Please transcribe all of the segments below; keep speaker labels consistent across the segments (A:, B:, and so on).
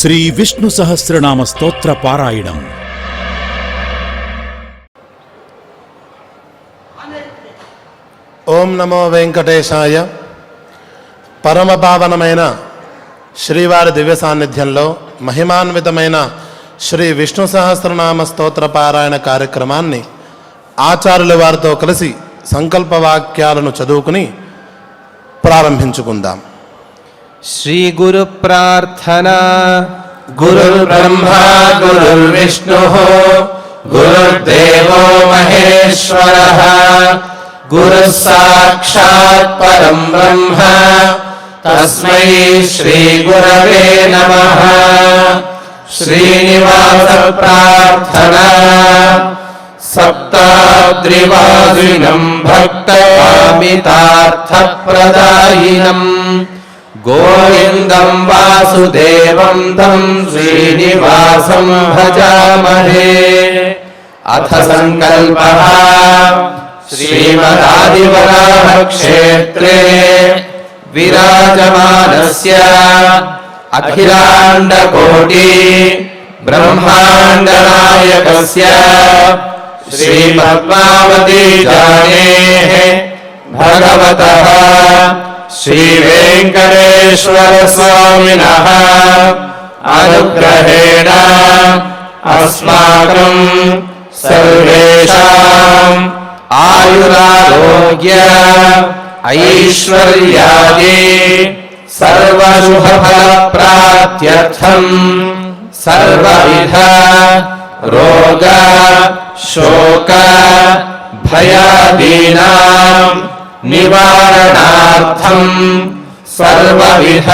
A: శ్రీ విష్ణు సహస్రనామ స్తోత్ర పారాయణం.
B: ఓం నమో వెంకటేశాయ. పరమ పావనమైన శ్రీవారి దివ్య సాన్నిధ్యంలో మహిమాన్వితమైన శ్రీ విష్ణు సహస్రనామ స్తోత్ర పారాయణ కార్యక్రమాన్ని ఆచార్యుల వారితో కలిసి సంకల్పవాక్యాలను చదువుకుని ప్రారంభించుకుందాం.
C: శ్రీ గురు ప్రార్థనా.
D: గురుర్బ్రహ్మా గురుర్విష్ణుః గురుర్దేవో మహేశ్వరః గురుః సాక్షాత్ పరం బ్రహ్మ తస్మై శ్రీ గురవే నమః. శ్రీనివాస ప్రార్థనా. సప్తాద్రివాసినం భక్తకామితార్థప్రదాయినం గోవిందం వాసుదేవం తం శ్రీనివాసం భజామహే. అథ సంకల్పః. శ్రీమదాదివరాహ క్షేత్రే విరాజమానస్య అఖిలాండకోటి బ్రహ్మాండనాయకస్య శ్రీ పద్మావతీ జానేః భగవతః శ్రీ వెంకటేశ్వర స్వామినః అనుగ్రహేణ అస్మాకం సర్వేషాం ఆయురారోగ్య ఐశ్వర్యాది సర్వశుభఫల ప్రాప్త్యర్థం సర్వవిధ రోగ శోక భయాదీనాం నివారణార్థం సర్వవిధ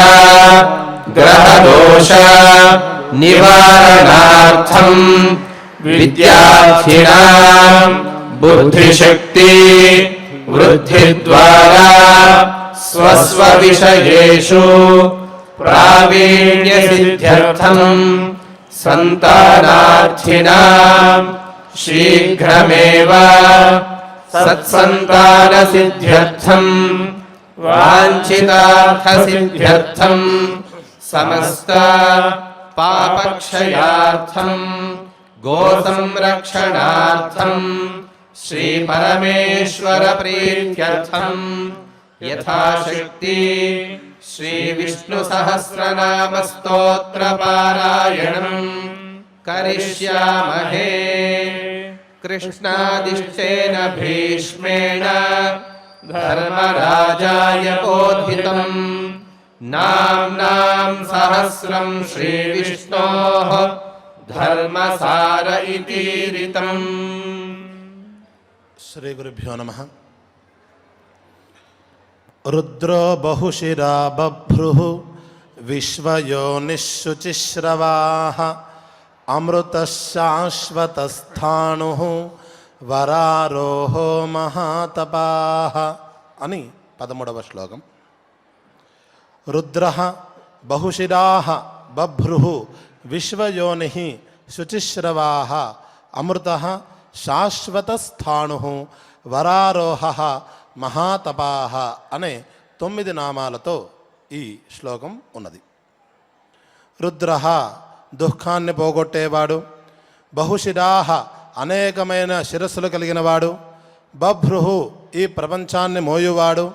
D: గ్రహదోష నివారణార్థం విద్యార్థినాం బుద్ధిశక్తి వృద్ధి ద్వారా స్వస్వ విషయేషు ప్రావీణ్య సిద్ధ్యర్థం సంతానార్థినాం శీఘ్రమేవ సత్సంతాన సిద్ధ్యర్థం వాంఛితార్థ సిద్ధ్యర్థం సమస్త పాపక్షయార్థం గో సంరక్షణార్థం శ్రీ పరమేశ్వర ప్రీత్యర్థం యథాశక్తి శ్రీ విష్ణు సహస్రనామ స్తోత్ర పారాయణం కరిష్యామహే. కృష్ణాదిష్టేన భీష్మేణ ధర్మరాజాయ బోధితం నామ్నాం సహస్రం శ్రీ విష్ణోః ధర్మసార ఇతీరితం.
B: శ్రీ గురుభ్యో నమః. రుద్రో బహుశిరా బభ్రుః విశ్వయోనిశ్శుచిశ్రవాః అమృతశాశ్వతస్థాణుః వరారోహో మహాతపాః అని 13వ శ్లోకం. రుద్రః బహుశిరాః బభ్రుః విశ్వయోనిః శుచిశ్రవాః అమృతః శాశ్వతస్థాణుః వరారోహః మహాతపాః అనే 9 నామాలతో ఈ శ్లోకం ఉన్నది. రుద్రః దుఃఖాన్ని పోగొట్టేవాడు, బహుశిరాః అనేకమైన శిరస్సులు కలిగినవాడు, బభ్రుః ఈ ప్రపంచాన్ని మోయువాడు,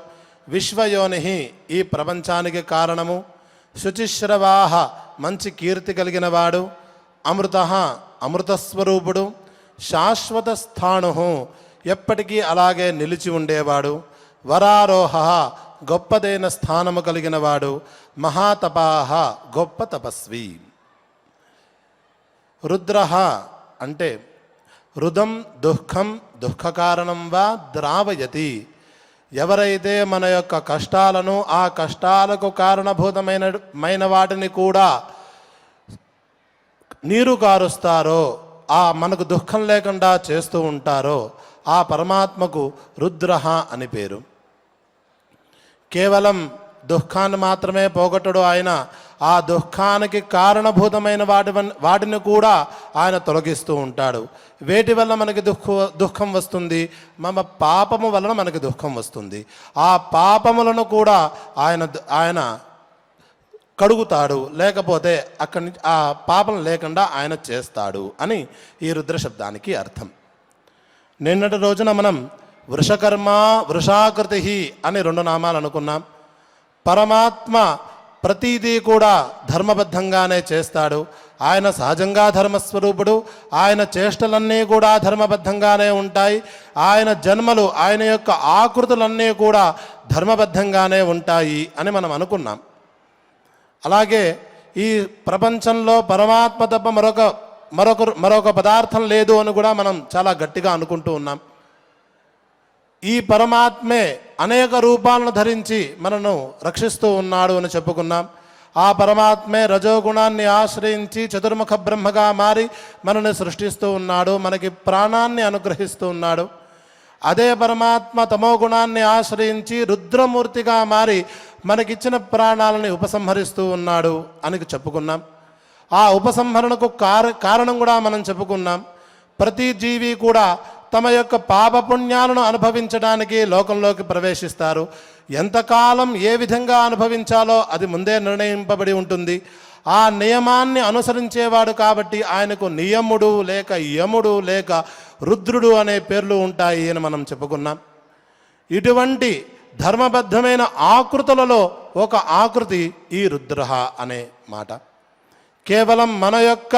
B: విశ్వయోనిః ఈ ప్రపంచానికి కారణము, శుచిశ్రవాః మంచి కీర్తి కలిగినవాడు, అమృతః అమృతస్వరూపుడు, శాశ్వత స్థాణుః ఎప్పటికీ అలాగే నిలిచి ఉండేవాడు, వరారోహ గొప్పదైన స్థానము కలిగినవాడు, మహాతపాః గొప్ప తపస్వి. రుద్రః అంటే రుదం దుఃఖం దుఃఖకారణం వా ద్రావయతి. ఎవరైతే మన యొక్క కష్టాలను ఆ కష్టాలకు కారణభూతమైన వాటిని కూడా నీరు కారుస్తారో, ఆ మనకు దుఃఖం లేకుండా చేస్తూ ఉంటారో ఆ పరమాత్మకు రుద్రః అని పేరు. కేవలం దుఃఖాన్ని మాత్రమే పోగొట్టడు ఆయన, ఆ దుఃఖానికి కారణభూతమైన వాటిని కూడా ఆయన తొలగిస్తూ ఉంటాడు. వేటి వల్ల మనకి దుఃఖం వస్తుంది? మన పాపము వలన మనకి దుఃఖం వస్తుంది. ఆ పాపములను కూడా ఆయన కడుగుతాడు, లేకపోతే అక్కడి నుంచి ఆ పాపం లేకుండా ఆయన చేస్తాడు అని ఈ రుద్ర శబ్దానికి అర్థం. నిన్నటి రోజున మనం వృషకర్మ, వృషాకృతి అని 2 నామాలు అనుకున్నాం. పరమాత్మ ప్రతిదీ కూడా ధర్మబద్ధంగానే చేస్తాడు. ఆయన సహజంగా ధర్మస్వరూపుడు. ఆయన చేష్టలన్నీ కూడా ధర్మబద్ధంగానే ఉంటాయి. ఆయన జన్మలు, ఆయన యొక్క ఆకృతులన్నీ కూడా ధర్మబద్ధంగానే ఉంటాయి అని మనం అనుకున్నాం. అలాగే ఈ ప్రపంచంలో పరమాత్మ తప్ప మరొక పదార్థం లేదు అని కూడా మనం చాలా గట్టిగా అనుకుంటూ ఉన్నాం. ఈ పరమాత్మే అనేక రూపాలను ధరించి మనను రక్షిస్తూ ఉన్నాడు అని చెప్పుకున్నాం. ఆ పరమాత్మే రజోగుణాన్ని ఆశ్రయించి చతుర్ముఖ బ్రహ్మగా మారి మనల్ని సృష్టిస్తూ ఉన్నాడు, మనకి ప్రాణాన్ని అనుగ్రహిస్తూ ఉన్నాడు. అదే పరమాత్మ తమో గుణాన్ని ఆశ్రయించి రుద్రమూర్తిగా మారి మనకిచ్చిన ప్రాణాలని ఉపసంహరిస్తూ ఉన్నాడు అని చెప్పుకున్నాం. ఆ ఉపసంహరణకు కారణం కూడా మనం చెప్పుకున్నాం. ప్రతి జీవి కూడా తమ యొక్క పాపపుణ్యాలను అనుభవించడానికి లోకంలోకి ప్రవేశిస్తారు. ఎంతకాలం ఏ విధంగా అనుభవించాలో అది ముందే నిర్ణయింపబడి ఉంటుంది. ఆ నియమాన్ని అనుసరించేవాడు కాబట్టి ఆయనకు నియముడు లేక యముడు లేక రుద్రుడు అనే పేర్లు ఉంటాయి అని మనం చెప్పుకున్నాం. ఇటువంటి ధర్మబద్ధమైన ఆకృతులలో ఒక ఆకృతి ఈ రుద్ర అనే మాట. కేవలం మన యొక్క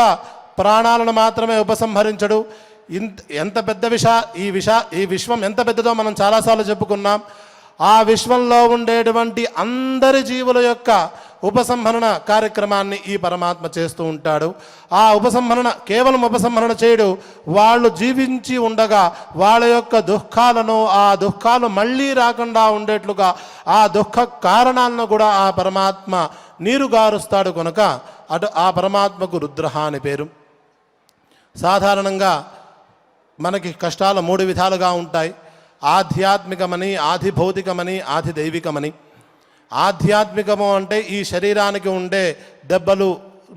B: ప్రాణాలను మాత్రమే ఉపసంహరించడు. ఎంత పెద్ద ఈ విశ్వం ఎంత పెద్దదో మనం చాలాసార్లు చెప్పుకున్నాం. ఆ విశ్వంలో ఉండేటువంటి అందరి జీవుల యొక్క ఉపసంహరణ కార్యక్రమాన్ని ఈ పరమాత్మ చేస్తూ ఉంటాడు. ఆ కేవలం ఉపసంహరణ చేయడు, వాళ్ళు జీవించి ఉండగా వాళ్ళ యొక్క దుఃఖాలను, ఆ దుఃఖాలు మళ్ళీ రాకుండా ఉండేట్లుగా ఆ దుఃఖ కారణాలను కూడా ఆ పరమాత్మ నీరుగారుస్తాడు కనుక ఆ పరమాత్మకు రుద్ర అని పేరు. సాధారణంగా మనకి కష్టాలు 3 విధాలుగా ఉంటాయి. ఆధ్యాత్మికమని, ఆధిభౌతికమని, ఆధిదైవికమని. ఆధ్యాత్మికము అంటే ఈ శరీరానికి ఉండే దెబ్బలు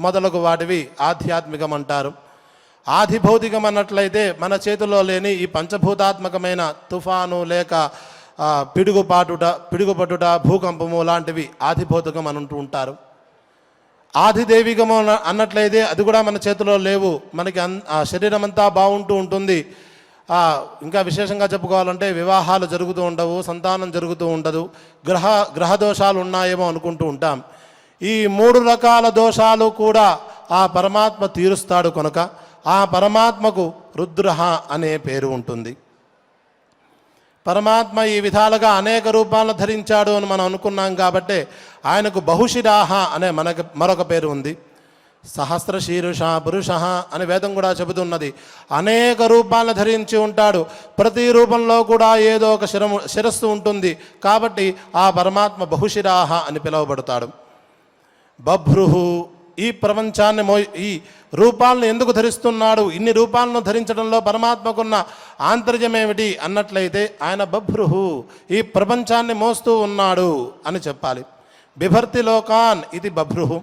B: మొదలగు వాటివి ఆధ్యాత్మికం అంటారు. ఆధిభౌతికం అన్నట్లయితే మన చేతిలో లేని ఈ పంచభూతాత్మకమైన తుఫాను లేక పిడుగుపట్టుట, భూకంపము లాంటివి ఆధిభౌతికం అని అంటూ ఉంటారు. ఆధిదైవికము అన్నట్లయితే అది కూడా మన చేతిలో లేవు. మనకి ఆ శరీరం అంతా బాగుంటూ ఉంటుంది. ఇంకా విశేషంగా చెప్పుకోవాలంటే వివాహాలు జరుగుతూ ఉండవు, సంతానం జరుగుతూ ఉండదు, గ్రహ దోషాలు ఉన్నాయేమో అనుకుంటూ ఉంటాం. ఈ 3 రకాల దోషాలు కూడా ఆ పరమాత్మ తీరుస్తాడు కనుక ఆ పరమాత్మకు రుద్ర అనే పేరు ఉంటుంది. పరమాత్మ ఈ విధాలుగా అనేక రూపాలను ధరించాడు అని మనం అనుకున్నాం కాబట్టి ఆయనకు బహుశిరాహ అనే మరొక పేరు ఉంది. సహస్రశీరుష పురుష అని వేదం కూడా చెబుతున్నది. అనేక రూపాలను ధరించి ఉంటాడు. ప్రతి రూపంలో కూడా ఏదో ఒక శిరస్సు ఉంటుంది కాబట్టి ఆ పరమాత్మ బహుశిరాహ అని పిలువబడతాడు. బభ్రుహు ఈ ప్రపంచాన్ని ఈ రూపాలను ఎందుకు ధరిస్తున్నాడు, ఇన్ని రూపాలను ధరించడంలో పరమాత్మకున్న ఆంతర్యం ఏమిటి అన్నట్లయితే ఆయన బభ్రుహు ఈ ప్రపంచాన్ని మోస్తూ ఉన్నాడు అని చెప్పాలి. బిభర్తి లోకాన్ ఇది బభ్రుహు.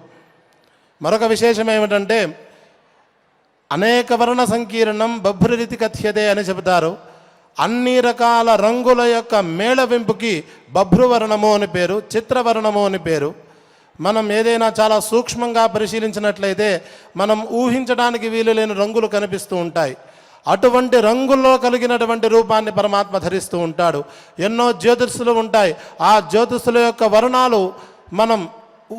B: మరొక విశేషం ఏమిటంటే అనేక వర్ణ సంకీర్ణం బభ్రురితి కథ్యతే అని చెబుతారు. అన్ని రకాల రంగుల యొక్క మేళవింపుకి బభ్రువర్ణము అని పేరు, చిత్రవర్ణము అని పేరు. మనం ఏదైనా చాలా సూక్ష్మంగా పరిశీలించినట్లయితే మనం ఊహించడానికి వీలు లేని రంగులు కనిపిస్తూ ఉంటాయి. అటువంటి రంగుల్లో కలిగినటువంటి రూపాన్ని పరమాత్మ ధరిస్తూ ఉంటాడు. ఎన్నో జ్యోతిష్సులు ఉంటాయి. ఆ జ్యోతిష్సుల యొక్క వర్ణాలు మనం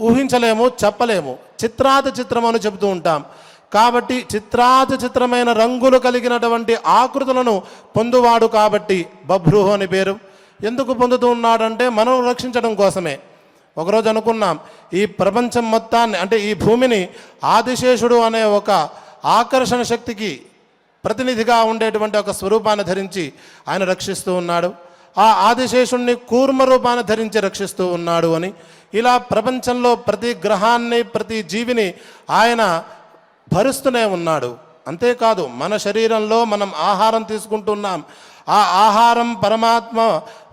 B: ఊహించలేము, చెప్పలేము. చిత్రాతి చిత్రం అని చెబుతూ ఉంటాం. కాబట్టి చిత్రాతి చిత్రమైన రంగులు కలిగినటువంటి ఆకృతులను పొందువాడు కాబట్టి బభ్రుహు అని పేరు. ఎందుకు పొందుతూ ఉన్నాడంటే మనం రక్షించడం కోసమే. ఒకరోజు అనుకున్నాం ఈ ప్రపంచం మొత్తాన్ని అంటే ఈ భూమిని ఆదిశేషుడు అనే ఒక ఆకర్షణ శక్తికి ప్రతినిధిగా ఉండేటువంటి ఒక స్వరూపాన్ని ధరించి ఆయన రక్షిస్తూ ఉన్నాడు. ఆ ఆదిశేషుణ్ణి కూర్మ రూపాన్ని ధరించి రక్షిస్తూ ఉన్నాడు అని. ఇలా ప్రపంచంలో ప్రతి గ్రహాన్ని, ప్రతి జీవిని ఆయన భరిస్తూనే ఉన్నాడు. అంతేకాదు మన శరీరంలో మనం ఆహారం తీసుకుంటున్నాం. ఆ ఆహారం పరమాత్మ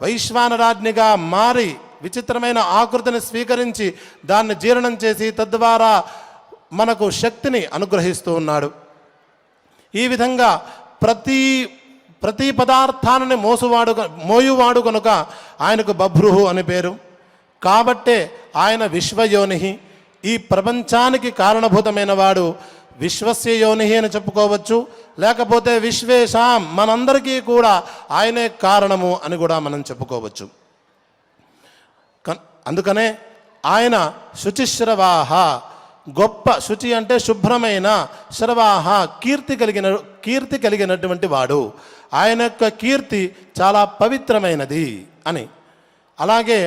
B: వైశ్వానరాజ్ఞిగా మారి విచిత్రమైన ఆకృతిని స్వీకరించి దాన్ని జీర్ణం చేసి తద్వారా మనకు శక్తిని అనుగ్రహిస్తూ ఉన్నాడు. ఈ విధంగా ప్రతి పదార్థాన్ని మోయువాడు కనుక ఆయనకు బభ్రుహు అని పేరు. కాబట్టే ఆయన విశ్వయోని ఈ ప్రపంచానికి కారణభూతమైన వాడు విశ్వస్య యోని అని చెప్పుకోవచ్చు, లేకపోతే విశ్వేషాం మనందరికీ కూడా ఆయనే కారణము అని కూడా మనం చెప్పుకోవచ్చు. అందుకనే ఆయన శుచిశ్రవాహ, గొప్ప, శుచి అంటే శుభ్రమైన, శ్రవాహ కీర్తి కలిగినటువంటి వాడు. ఆయన యొక్క కీర్తి చాలా పవిత్రమైనది అని. అలాగే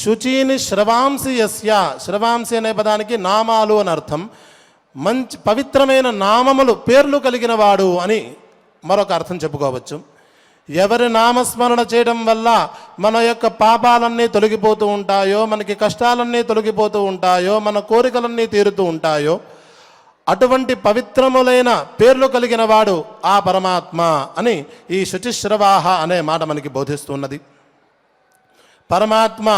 B: శుచీని శ్రవాంసి యస్య, శ్రవాంసి అనే పదానికి నామాలు అని అర్థం. మంచి పవిత్రమైన నామములు, పేర్లు కలిగిన వాడు అని మరొక అర్థం చెప్పుకోవచ్చు. ఎవరి నామస్మరణ చేయడం వల్ల మన యొక్క పాపాలన్నీ తొలగిపోతూ ఉంటాయో, మనకి కష్టాలన్నీ తొలగిపోతూ ఉంటాయో, మన కోరికలన్నీ తీరుతూ ఉంటాయో, అటువంటి పవిత్రములైన పేర్లు కలిగిన వాడు ఆ పరమాత్మ అని ఈ శుచిశ్రవాహ అనే మాట మనకి బోధిస్తున్నది. పరమాత్మ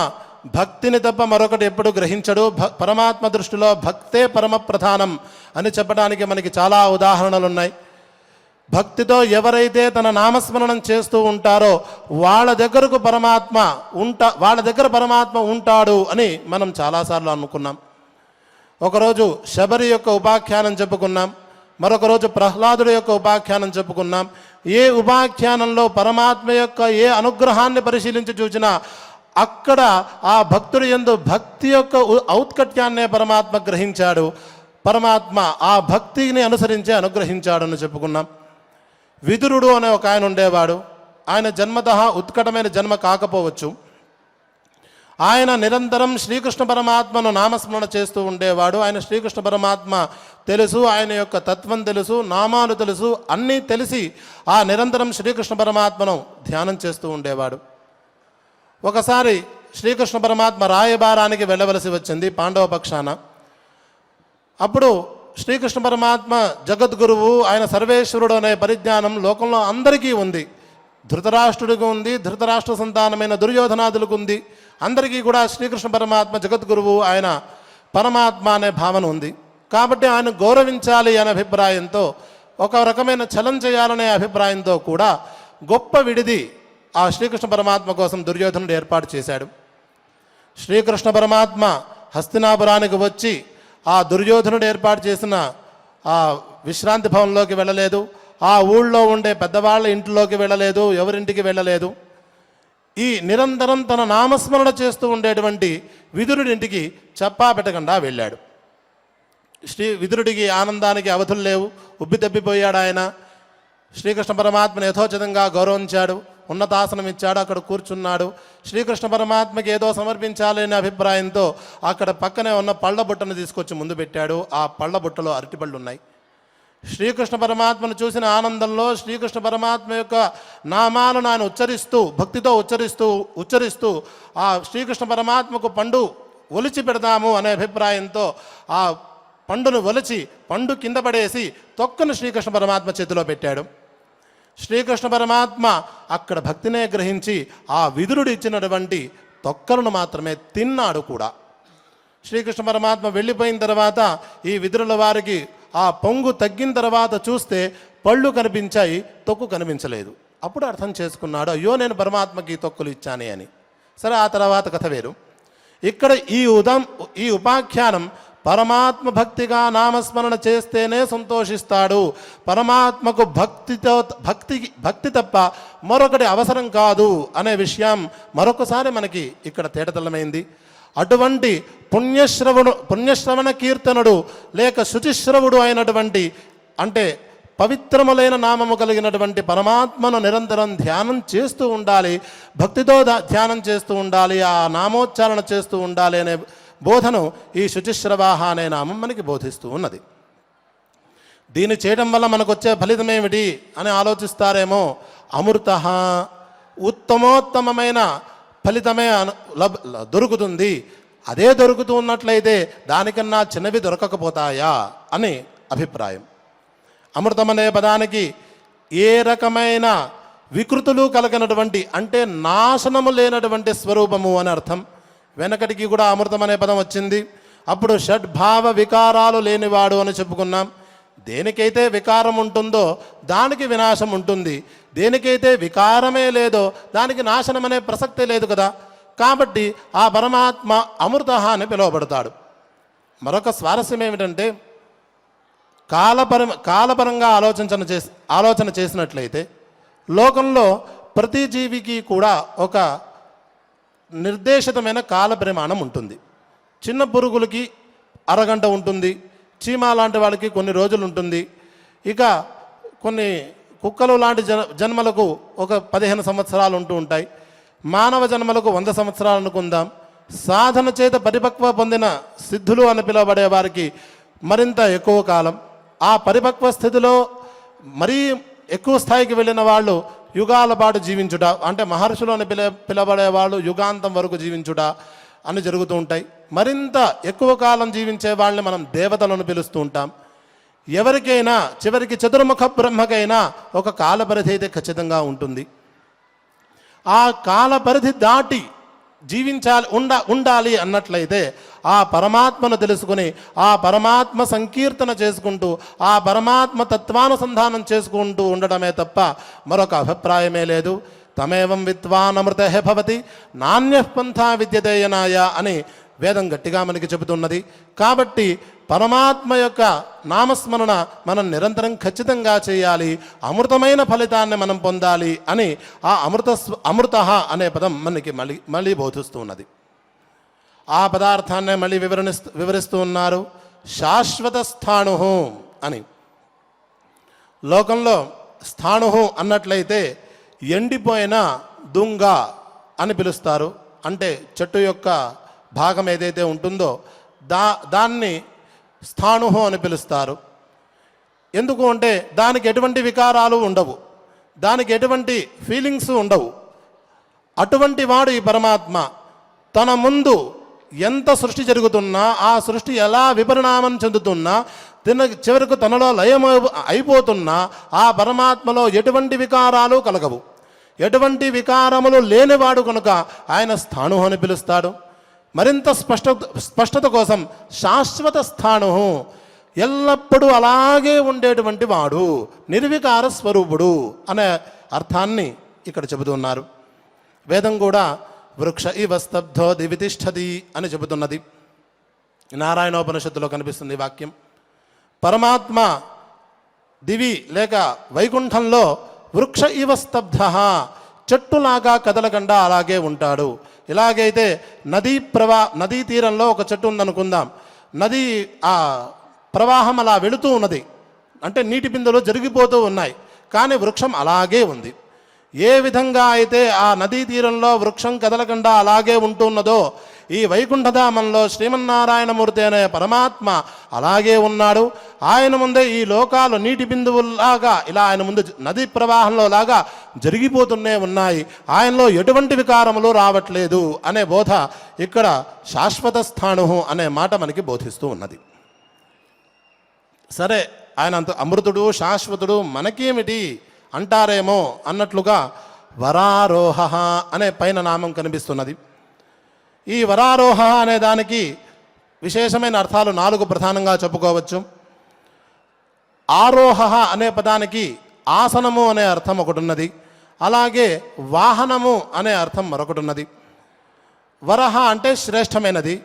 B: భక్తిని తప్ప మరొకటి ఎప్పుడు గ్రహించడు. పరమాత్మ దృష్టిలో భక్తే పరమ ప్రధానం అని చెప్పడానికి మనకి చాలా ఉదాహరణలు ఉన్నాయి. భక్తితో ఎవరైతే తన నామస్మరణం చేస్తూ ఉంటారో వాళ్ళ దగ్గర పరమాత్మ ఉంటాడు అని మనం చాలాసార్లు అనుకున్నాం. ఒకరోజు శబరి యొక్క ఉపాఖ్యానం చెప్పుకున్నాం, మరొక రోజు ప్రహ్లాదుడి యొక్క ఉపాఖ్యానం చెప్పుకున్నాం. ఏ ఉపాఖ్యానంలో పరమాత్మ యొక్క ఏ అనుగ్రహాన్ని పరిశీలించి చూసినా అక్కడ ఆ భక్తుడి యందు భక్తి యొక్క ఔత్కట్యాన్నే పరమాత్మ గ్రహించాడు. పరమాత్మ ఆ భక్తిని అనుసరించే అనుగ్రహించాడని చెప్పుకున్నాం. విదురుడు అనే ఒక ఆయన ఉండేవాడు. ఆయన జన్మతః ఉత్కటమైన జన్మ కాకపోవచ్చు. ఆయన నిరంతరం శ్రీకృష్ణ పరమాత్మను నామస్మరణ చేస్తూ ఉండేవాడు. ఆయన శ్రీకృష్ణ పరమాత్మ తెలుసు, ఆయన యొక్క తత్వం తెలుసు, నామాలు తెలుసు, అన్నీ తెలిసి ఆ నిరంతరం శ్రీకృష్ణ పరమాత్మను ధ్యానం చేస్తూ ఉండేవాడు. ఒకసారి శ్రీకృష్ణ పరమాత్మ రాయబారానికి వెళ్ళవలసి వచ్చింది పాండవ పక్షాన. అప్పుడు శ్రీకృష్ణ పరమాత్మ జగద్గురువు, ఆయన సర్వేశ్వరుడు అనే పరిజ్ఞానం లోకంలో అందరికీ ఉంది. ధృతరాష్ట్రుడికి ఉంది, ధృతరాష్ట్ర సంతానమైన దుర్యోధనాదులకు ఉంది. అందరికీ కూడా శ్రీకృష్ణ పరమాత్మ జగద్గురువు, ఆయన పరమాత్మ అనే భావన ఉంది. కాబట్టి ఆయన గౌరవించాలి అనే అభిప్రాయంతో, ఒక రకమైన చలం చేయాలనే అభిప్రాయంతో కూడా గొప్ప విడిది ఆ శ్రీకృష్ణ పరమాత్మ కోసం దుర్యోధనుడు ఏర్పాటు చేశాడు. శ్రీకృష్ణ పరమాత్మ హస్తినాపురానికి వచ్చి ఆ దుర్యోధనుడు ఏర్పాటు చేసిన ఆ విశ్రాంతి భవన్లోకి వెళ్ళలేదు, ఆ ఊళ్ళో ఉండే పెద్దవాళ్ళ ఇంట్లోకి వెళ్ళలేదు, ఎవరింటికి వెళ్ళలేదు. ఈ నిరంతరం తన నామస్మరణ చేస్తూ ఉండేటువంటి విదురుడింటికి చెప్పా పెట్టకుండా వెళ్ళాడు. విదురుడికి ఆనందానికి అవధులు లేవు, ఉబ్బి తప్పిపోయాడు. ఆయన శ్రీకృష్ణ పరమాత్మను యథోచితంగా గౌరవించాడు, ఉన్నతాసనం ఇచ్చాడు, అక్కడ కూర్చున్నాడు. శ్రీకృష్ణ పరమాత్మకి ఏదో సమర్పించాలి అనే అభిప్రాయంతో అక్కడ పక్కనే ఉన్న పళ్ళ బుట్టను తీసుకొచ్చి ముందు పెట్టాడు. ఆ పళ్ళ బుట్టలో అరటిపళ్ళు ఉన్నాయి. శ్రీకృష్ణ పరమాత్మను చూసిన ఆనందంలో శ్రీకృష్ణ పరమాత్మ యొక్క నామాలను ఆయన భక్తితో ఉచ్చరిస్తూ ఆ శ్రీకృష్ణ పరమాత్మకు పండు ఒలిచి పెడదాము అనే అభిప్రాయంతో ఆ పండును ఒలిచి పండు కింద పడేసి తొక్కను శ్రీకృష్ణ పరమాత్మ చేతిలో పెట్టాడు. శ్రీకృష్ణ పరమాత్మ అక్కడ భక్తినే గ్రహించి ఆ విదురుడు ఇచ్చినటువంటి తొక్కలను మాత్రమే తిన్నాడు కూడా. శ్రీకృష్ణ పరమాత్మ వెళ్ళిపోయిన తర్వాత ఈ విదురుల వారికి ఆ పొంగు తగ్గిన తర్వాత చూస్తే పళ్ళు కనిపించాయి, తొక్కు కనిపించలేదు. అప్పుడు అర్థం చేసుకున్నాడు, అయ్యో నేను పరమాత్మకి తొక్కులు ఇచ్చానే అని. సరే, ఆ తర్వాత కథ వేరు. ఇక్కడ ఈ ఉపాఖ్యానం పరమాత్మ భక్తిగా నామస్మరణ చేస్తేనే సంతోషిస్తాడు, పరమాత్మకు భక్తి తప్ప మరొకటి అవసరం కాదు అనే విషయం మరొకసారి మనకి ఇక్కడ తేటతెల్లమైంది. అటువంటి పుణ్యశ్రవణ కీర్తనుడు లేక శుచిశ్రవుడు అయినటువంటి, అంటే పవిత్రములైన నామము కలిగినటువంటి పరమాత్మను నిరంతరం ధ్యానం చేస్తూ ఉండాలి, భక్తితో ధ్యానం చేస్తూ ఉండాలి, ఆ నామోచ్చారణ చేస్తూ ఉండాలి అనే బోధను ఈ శుచిశ్రవాహ అనే నామం మనకి బోధిస్తూ ఉన్నది. దీన్ని చేయడం వల్ల మనకు వచ్చే ఫలితం ఏమిటి అని ఆలోచిస్తారేమో. అమృత, ఉత్తమోత్తమైన ఫలితమే దొరుకుతుంది. అదే దొరుకుతూ ఉన్నట్లయితే దానికన్నా చిన్నవి దొరకకపోతాయా అని అభిప్రాయం. అమృతం అనే పదానికి ఏ రకమైన వికృతులు కలిగినటువంటి, అంటే నాశనము లేనటువంటి స్వరూపము అని అర్థం. వెనకటికి కూడా అమృతం అనే పదం వచ్చింది. అప్పుడు షడ్భావ వికారాలు లేనివాడు అని చెప్పుకున్నాం. దేనికైతే వికారం ఉంటుందో దానికి వినాశం ఉంటుంది, దేనికైతే వికారమే లేదో దానికి నాశనం అనే ప్రసక్తే లేదు కదా. కాబట్టి ఆ పరమాత్మ అమృత అని పిలువబడతాడు. మరొక స్వారస్యం ఏమిటంటే కాలపరంగా ఆలోచన చేసినట్లయితే లోకంలో ప్రతి జీవికి కూడా ఒక నిర్దేశితమైన కాల పరిమాణం ఉంటుంది. చిన్న పురుగులకి అరగంట ఉంటుంది, చీమ లాంటి వాళ్ళకి కొన్ని రోజులు ఉంటుంది, ఇక కొన్ని కుక్కలు లాంటి జన్మలకు ఒక 15 సంవత్సరాలు ఉంటూ ఉంటాయి, మానవ జన్మలకు 100 సంవత్సరాలు అనుకుందాం. సాధన చేత పరిపక్వ పొందిన సిద్ధులు అని పిలువబడే వారికి మరింత ఎక్కువ కాలం. ఆ పరిపక్వ స్థితిలో మరీ ఎక్కువ స్థాయికి వెళ్ళిన వాళ్ళు యుగాల పాటు జీవించుట, అంటే మహర్షులు అని పిలవబడే వాళ్ళు యుగాంతం వరకు జీవించుట అని జరుగుతూ ఉంటాయి. మరింత ఎక్కువ కాలం జీవించే వాళ్ళని మనం దేవతలను పిలుస్తూ ఉంటాం. ఎవరికైనా చివరికి చతుర్ముఖ బ్రహ్మకైనా ఒక కాలపరిధి అయితే ఖచ్చితంగా ఉంటుంది. ఆ కాలపరిధి దాటి జీవించాలి ఉండాలి అన్నట్లయితే ఆ పరమాత్మను తెలుసుకుని ఆ పరమాత్మ సంకీర్తన చేసుకుంటూ ఆ పరమాత్మ తత్వానుసంధానం చేసుకుంటూ ఉండడమే తప్ప మరొక అభిప్రాయమే లేదు. తమేవం విద్వానమృత భవతి నాణ్య పంథా విద్యతేయనాయ అని వేదం గట్టిగా మనకి చెబుతున్నది. కాబట్టి పరమాత్మ యొక్క నామస్మరణ మనం నిరంతరం ఖచ్చితంగా చేయాలి, అమృతమైన ఫలితాన్ని మనం పొందాలి అని ఆ అమృత అనే పదం మనకి మళ్ళీ బోధిస్తూ ఉన్నది. ఆ పదార్థాన్నే మళ్ళీ వివరిస్తూ ఉన్నారు. శాశ్వత స్థాణు అని. లోకంలో స్థాణు అన్నట్లయితే ఎండిపోయిన దుంగ అని పిలుస్తారు. అంటే చెట్టు యొక్క భాగం ఏదైతే ఉంటుందో దాన్ని స్థాణు అని పిలుస్తారు. ఎందుకు అంటే దానికి ఎటువంటి వికారాలు ఉండవు, దానికి ఎటువంటి ఫీలింగ్స్ ఉండవు. అటువంటి వాడు ఈ పరమాత్మ. తన ముందు ఎంత సృష్టి జరుగుతున్నా, ఆ సృష్టి ఎలా విపరిణామం చెందుతున్నా, చివరకు తనలో లయం అయిపోతున్నా ఆ పరమాత్మలో ఎటువంటి వికారాలు కలగవు. ఎటువంటి వికారములు లేనివాడు కనుక ఆయన స్థాణు అని పిలుస్తాడు. మరింత స్పష్టత కోసం శాశ్వత స్థాణు, ఎల్లప్పుడూ అలాగే ఉండేటువంటి వాడు, నిర్వికార స్వరూపుడు అనే అర్థాన్ని ఇక్కడ చెబుతున్నారు. వేదం కూడా వృక్ష ఇవ స్తబ్ధో దివితిష్ఠతి అని చెబుతున్నది. నారాయణోపనిషత్తులో కనిపిస్తుంది ఈ వాక్యం. పరమాత్మ దివి లేక వైకుంఠంలో వృక్ష ఇవ స్తబ్ధ, చెట్టులాగా కదలకుండా అలాగే ఉంటాడు. ఇలాగైతే నదీ తీరంలో ఒక చెట్టు ఉందనుకుందాం. నది ఆ ప్రవాహం అలా వెళుతూ ఉన్నది, అంటే నీటి బిందులు జరిగిపోతూ ఉన్నాయి, కానీ వృక్షం అలాగే ఉంది. ఏ విధంగా అయితే ఆ నదీ తీరంలో వృక్షం కదలకుండా అలాగే ఉంటున్నదో ఈ వైకుంఠధామంలో శ్రీమన్నారాయణమూర్తి అనే పరమాత్మ అలాగే ఉన్నాడు. ఆయన ముందే ఈ లోకాలు నీటి బిందువులాగా ఇలా ఆయన ముందు నదీ ప్రవాహంలో లాగా జరిగిపోతూనే ఉన్నాయి. ఆయనలో ఎటువంటి వికారములు రావట్లేదు అనే బోధ ఇక్కడ శాశ్వత స్థాణు అనే మాట మనకి బోధిస్తూ ఉన్నది. సరే, ఆయన అంత అమృతుడు శాశ్వతుడు మనకేమిటి అంటారేమో అన్నట్లుగా వరారోహ అనే పైన నామం కనిపిస్తున్నది. ఈ వరారోహ అనే దానికి విశేషమైన అర్థాలు 4 ప్రధానంగా చెప్పుకోవచ్చు. ఆరోహ అనే పదానికి ఆసనము అనే అర్థం ఒకటి ఉన్నది, అలాగే వాహనము అనే అర్థం మరొకటి ఉన్నది. వరహ అంటే శ్రేష్టమైనది,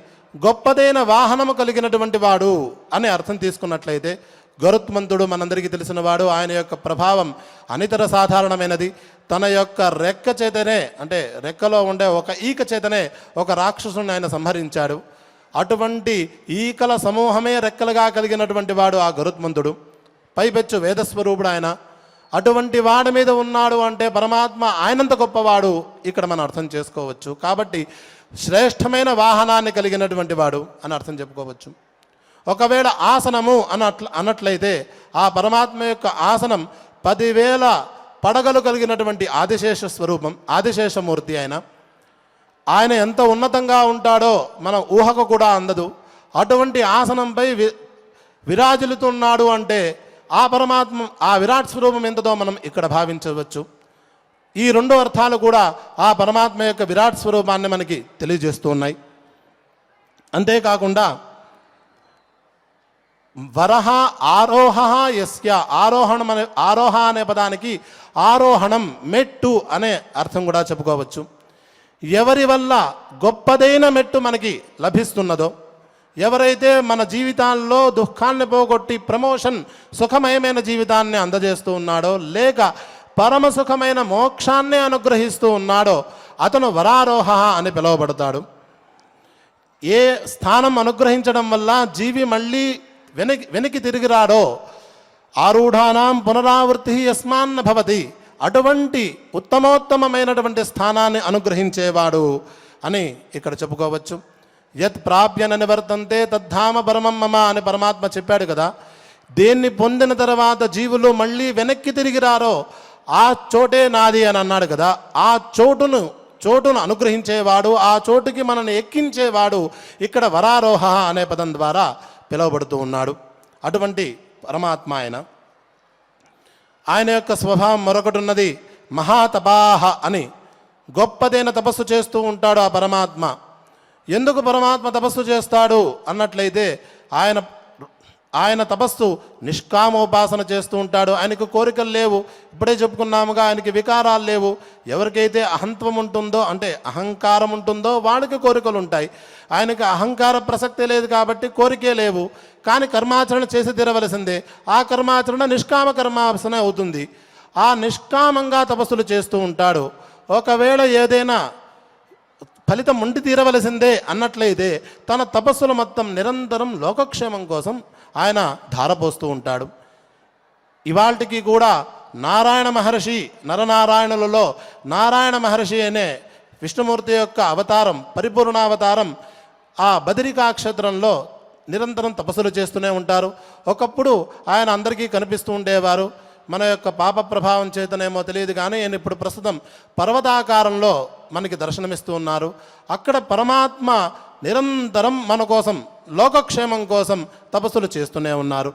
B: గొప్పదైన వాహనము కలిగినటువంటి వాడు అనే అర్థం తీసుకున్నట్లయితే గరుత్మంతుడు మనందరికీ తెలిసినవాడు. ఆయన యొక్క ప్రభావం అనితర సాధారణమైనది. తన యొక్క రెక్క చేతనే, అంటే రెక్కలో ఉండే ఒక ఈక చేతనే ఒక రాక్షసుని ఆయన సంహరించాడు. అటువంటి ఈకల సమూహమే రెక్కలుగా కలిగినటువంటి వాడు ఆ గరుత్మంతుడు. పైపెచ్చు వేదస్వరూపుడు ఆయన. అటువంటి వాడి మీద ఉన్నాడు అంటే పరమాత్మ ఆయనంత గొప్పవాడు ఇక్కడ మనం అర్థం చేసుకోవచ్చు. కాబట్టి శ్రేష్టమైన వాహనాన్ని కలిగినటువంటి వాడు అని అర్థం చెప్పుకోవచ్చు. ఒకవేళ ఆసనము అన్నట్లయితే ఆ పరమాత్మ యొక్క ఆసనం 10,000 పడగలు కలిగినటువంటి ఆదిశేష స్వరూపం, ఆదిశేషమూర్తి ఆయన ఎంత ఉన్నతంగా ఉంటాడో మనం ఊహకు కూడా అందదు. అటువంటి ఆసనంపై విరాజిల్లుతున్నాడు అంటే ఆ పరమాత్మ ఆ విరాట్ స్వరూపం ఎంతదో మనం ఇక్కడ భావించవచ్చు. ఈ 2 అర్థాలు కూడా ఆ పరమాత్మ యొక్క విరాట్ స్వరూపాన్ని మనకి తెలియజేస్తూ ఉన్నాయి. అంతేకాకుండా వరహ ఆరోహ యస్య, ఆరోహ అనే పదానికి ఆరోహణం మెట్టు అనే అర్థం కూడా చెప్పుకోవచ్చు. ఎవరి వల్ల గొప్పదైన మెట్టు మనకి లభిస్తున్నదో, ఎవరైతే మన జీవితాల్లో దుఃఖాన్ని పోగొట్టి ప్రమోషన్ సుఖమయమైన జీవితాన్ని అందజేస్తూ ఉన్నాడో, లేక పరమ సుఖమైన మోక్షాన్ని అనుగ్రహిస్తూ ఉన్నాడో అతను వరారోహ అని పిలువబడతాడు. ఏ స్థానం అనుగ్రహించడం వల్ల జీవి మళ్ళీ వెనక్కి తిరిగి రాడో, ఆరూఢానాం పునరావృత్తి యస్మాన్న భవతి, అటువంటి ఉత్తమోత్తమైనటువంటి స్థానాన్ని అనుగ్రహించేవాడు అని ఇక్కడ చెప్పుకోవచ్చు. యత్ ప్రాప్య నివర్తంతే తద్ధామ పరమం మమ అని పరమాత్మ చెప్పాడు కదా. దేన్ని పొందిన తర్వాత జీవులు మళ్ళీ వెనక్కి తిరిగి రారో ఆ చోటే నాది అని అన్నాడు కదా. ఆ చోటును అనుగ్రహించేవాడు, ఆ చోటుకి మనల్ని ఎక్కించేవాడు ఇక్కడ వరారోహ అనే పదం ద్వారా పిలువబడుతూ ఉన్నాడు. అటువంటి పరమాత్మ ఆయన యొక్క స్వభావం మరొకటి ఉన్నది, మహాతపాహ అని. గొప్పదైన తపస్సు చేస్తూ ఉంటాడు ఆ పరమాత్మ. ఎందుకు పరమాత్మ తపస్సు చేస్తాడు అన్నట్లయితే ఆయన తపస్సు నిష్కామోపాసన చేస్తూ ఉంటాడు. ఆయనకు కోరికలు లేవు, ఇప్పుడే చెప్పుకున్నాముగా, ఆయనకి వికారాలు లేవు. ఎవరికైతే అహంత్వం ఉంటుందో, అంటే అహంకారం ఉంటుందో వాళ్ళకి కోరికలు ఉంటాయి. ఆయనకి అహంకార ప్రసక్తి లేదు కాబట్టి కోరికే లేవు. కానీ కర్మాచరణ చేసి తీరవలసిందే. ఆ కర్మాచరణ నిష్కామ కర్మాచరణ అవుతుంది. ఆ నిష్కామంగా తపస్సులు చేస్తూ ఉంటాడు. ఒకవేళ ఏదైనా ఫలితం ఉండి తీరవలసిందే అన్నట్లయితే తన తపస్సులు మొత్తం నిరంతరం లోకక్షేమం కోసం ఆయన ధారపోస్తూ ఉంటాడు. ఇవాల్టికి కూడా నారాయణ మహర్షి, నరనారాయణులలో నారాయణ మహర్షి అనే విష్ణుమూర్తి యొక్క అవతారం, పరిపూర్ణావతారం ఆ బదరికాక్షేత్రంలో నిరంతరం తపస్సులు చేస్తూనే ఉంటారు. ఒకప్పుడు ఆయన అందరికీ కనిపిస్తూ ఉండేవారు. మన యొక్క పాప ప్రభావం చేతనేమో తెలియదు కానీ ఆయన ఇప్పుడు ప్రస్తుతం పర్వతాకారంలో మనకి దర్శనమిస్తూ ఉన్నారు. అక్కడ పరమాత్మ నిరంతరం మన కోసం, లోకక్షేమం కోసం తపస్సులు చేస్తూనే ఉన్నారు.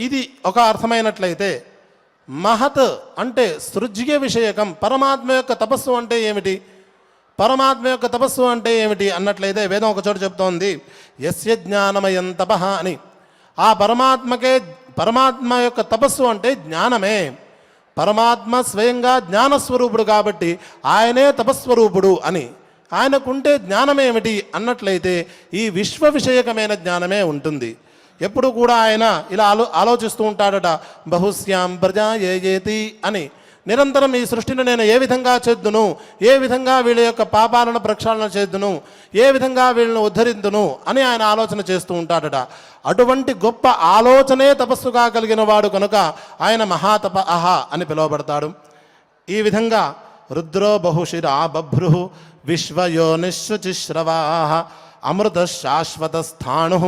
B: ఇది ఒక అర్థమైనట్లయితే, మహత్ అంటే సృజ్య విషయకం. పరమాత్మ యొక్క తపస్సు అంటే ఏమిటి, పరమాత్మ యొక్క తపస్సు అంటే ఏమిటి అన్నట్లయితే వేదం ఒక చోట చెప్తోంది, యస్య జ్ఞానమయం తపః అని. ఆ పరమాత్మ యొక్క తపస్సు అంటే జ్ఞానమే. పరమాత్మ స్వయంగా జ్ఞానస్వరూపుడు కాబట్టి ఆయనే తపస్వరూపుడు అని. ఆయనకుంటే జ్ఞానమేమిటి అన్నట్లయితే ఈ విశ్వ విషయకమైన జ్ఞానమే ఉంటుంది. ఎప్పుడు కూడా ఆయన ఇలా ఆలోచిస్తూ ఉంటాడట, బహుశ్యాం ప్రజా ఏయేతి అని. నిరంతరం ఈ సృష్టిని నేను ఏ విధంగా చేద్దును, ఏ విధంగా వీళ్ళ యొక్క పాపాలను ప్రక్షాళన చేద్దును, ఏ విధంగా వీళ్ళని ఉద్ధరిందును అని ఆయన ఆలోచన చేస్తూ ఉంటాడట. అటువంటి గొప్ప ఆలోచనే తపస్సుగా కలిగిన వాడు కనుక ఆయన మహాతప అని పిలువబడతాడు. ఈ విధంగా రుద్రో బహుశిరా బభ్రు విశ్వయోనిశుచిశ్రవా అమృత శాశ్వత స్థాణు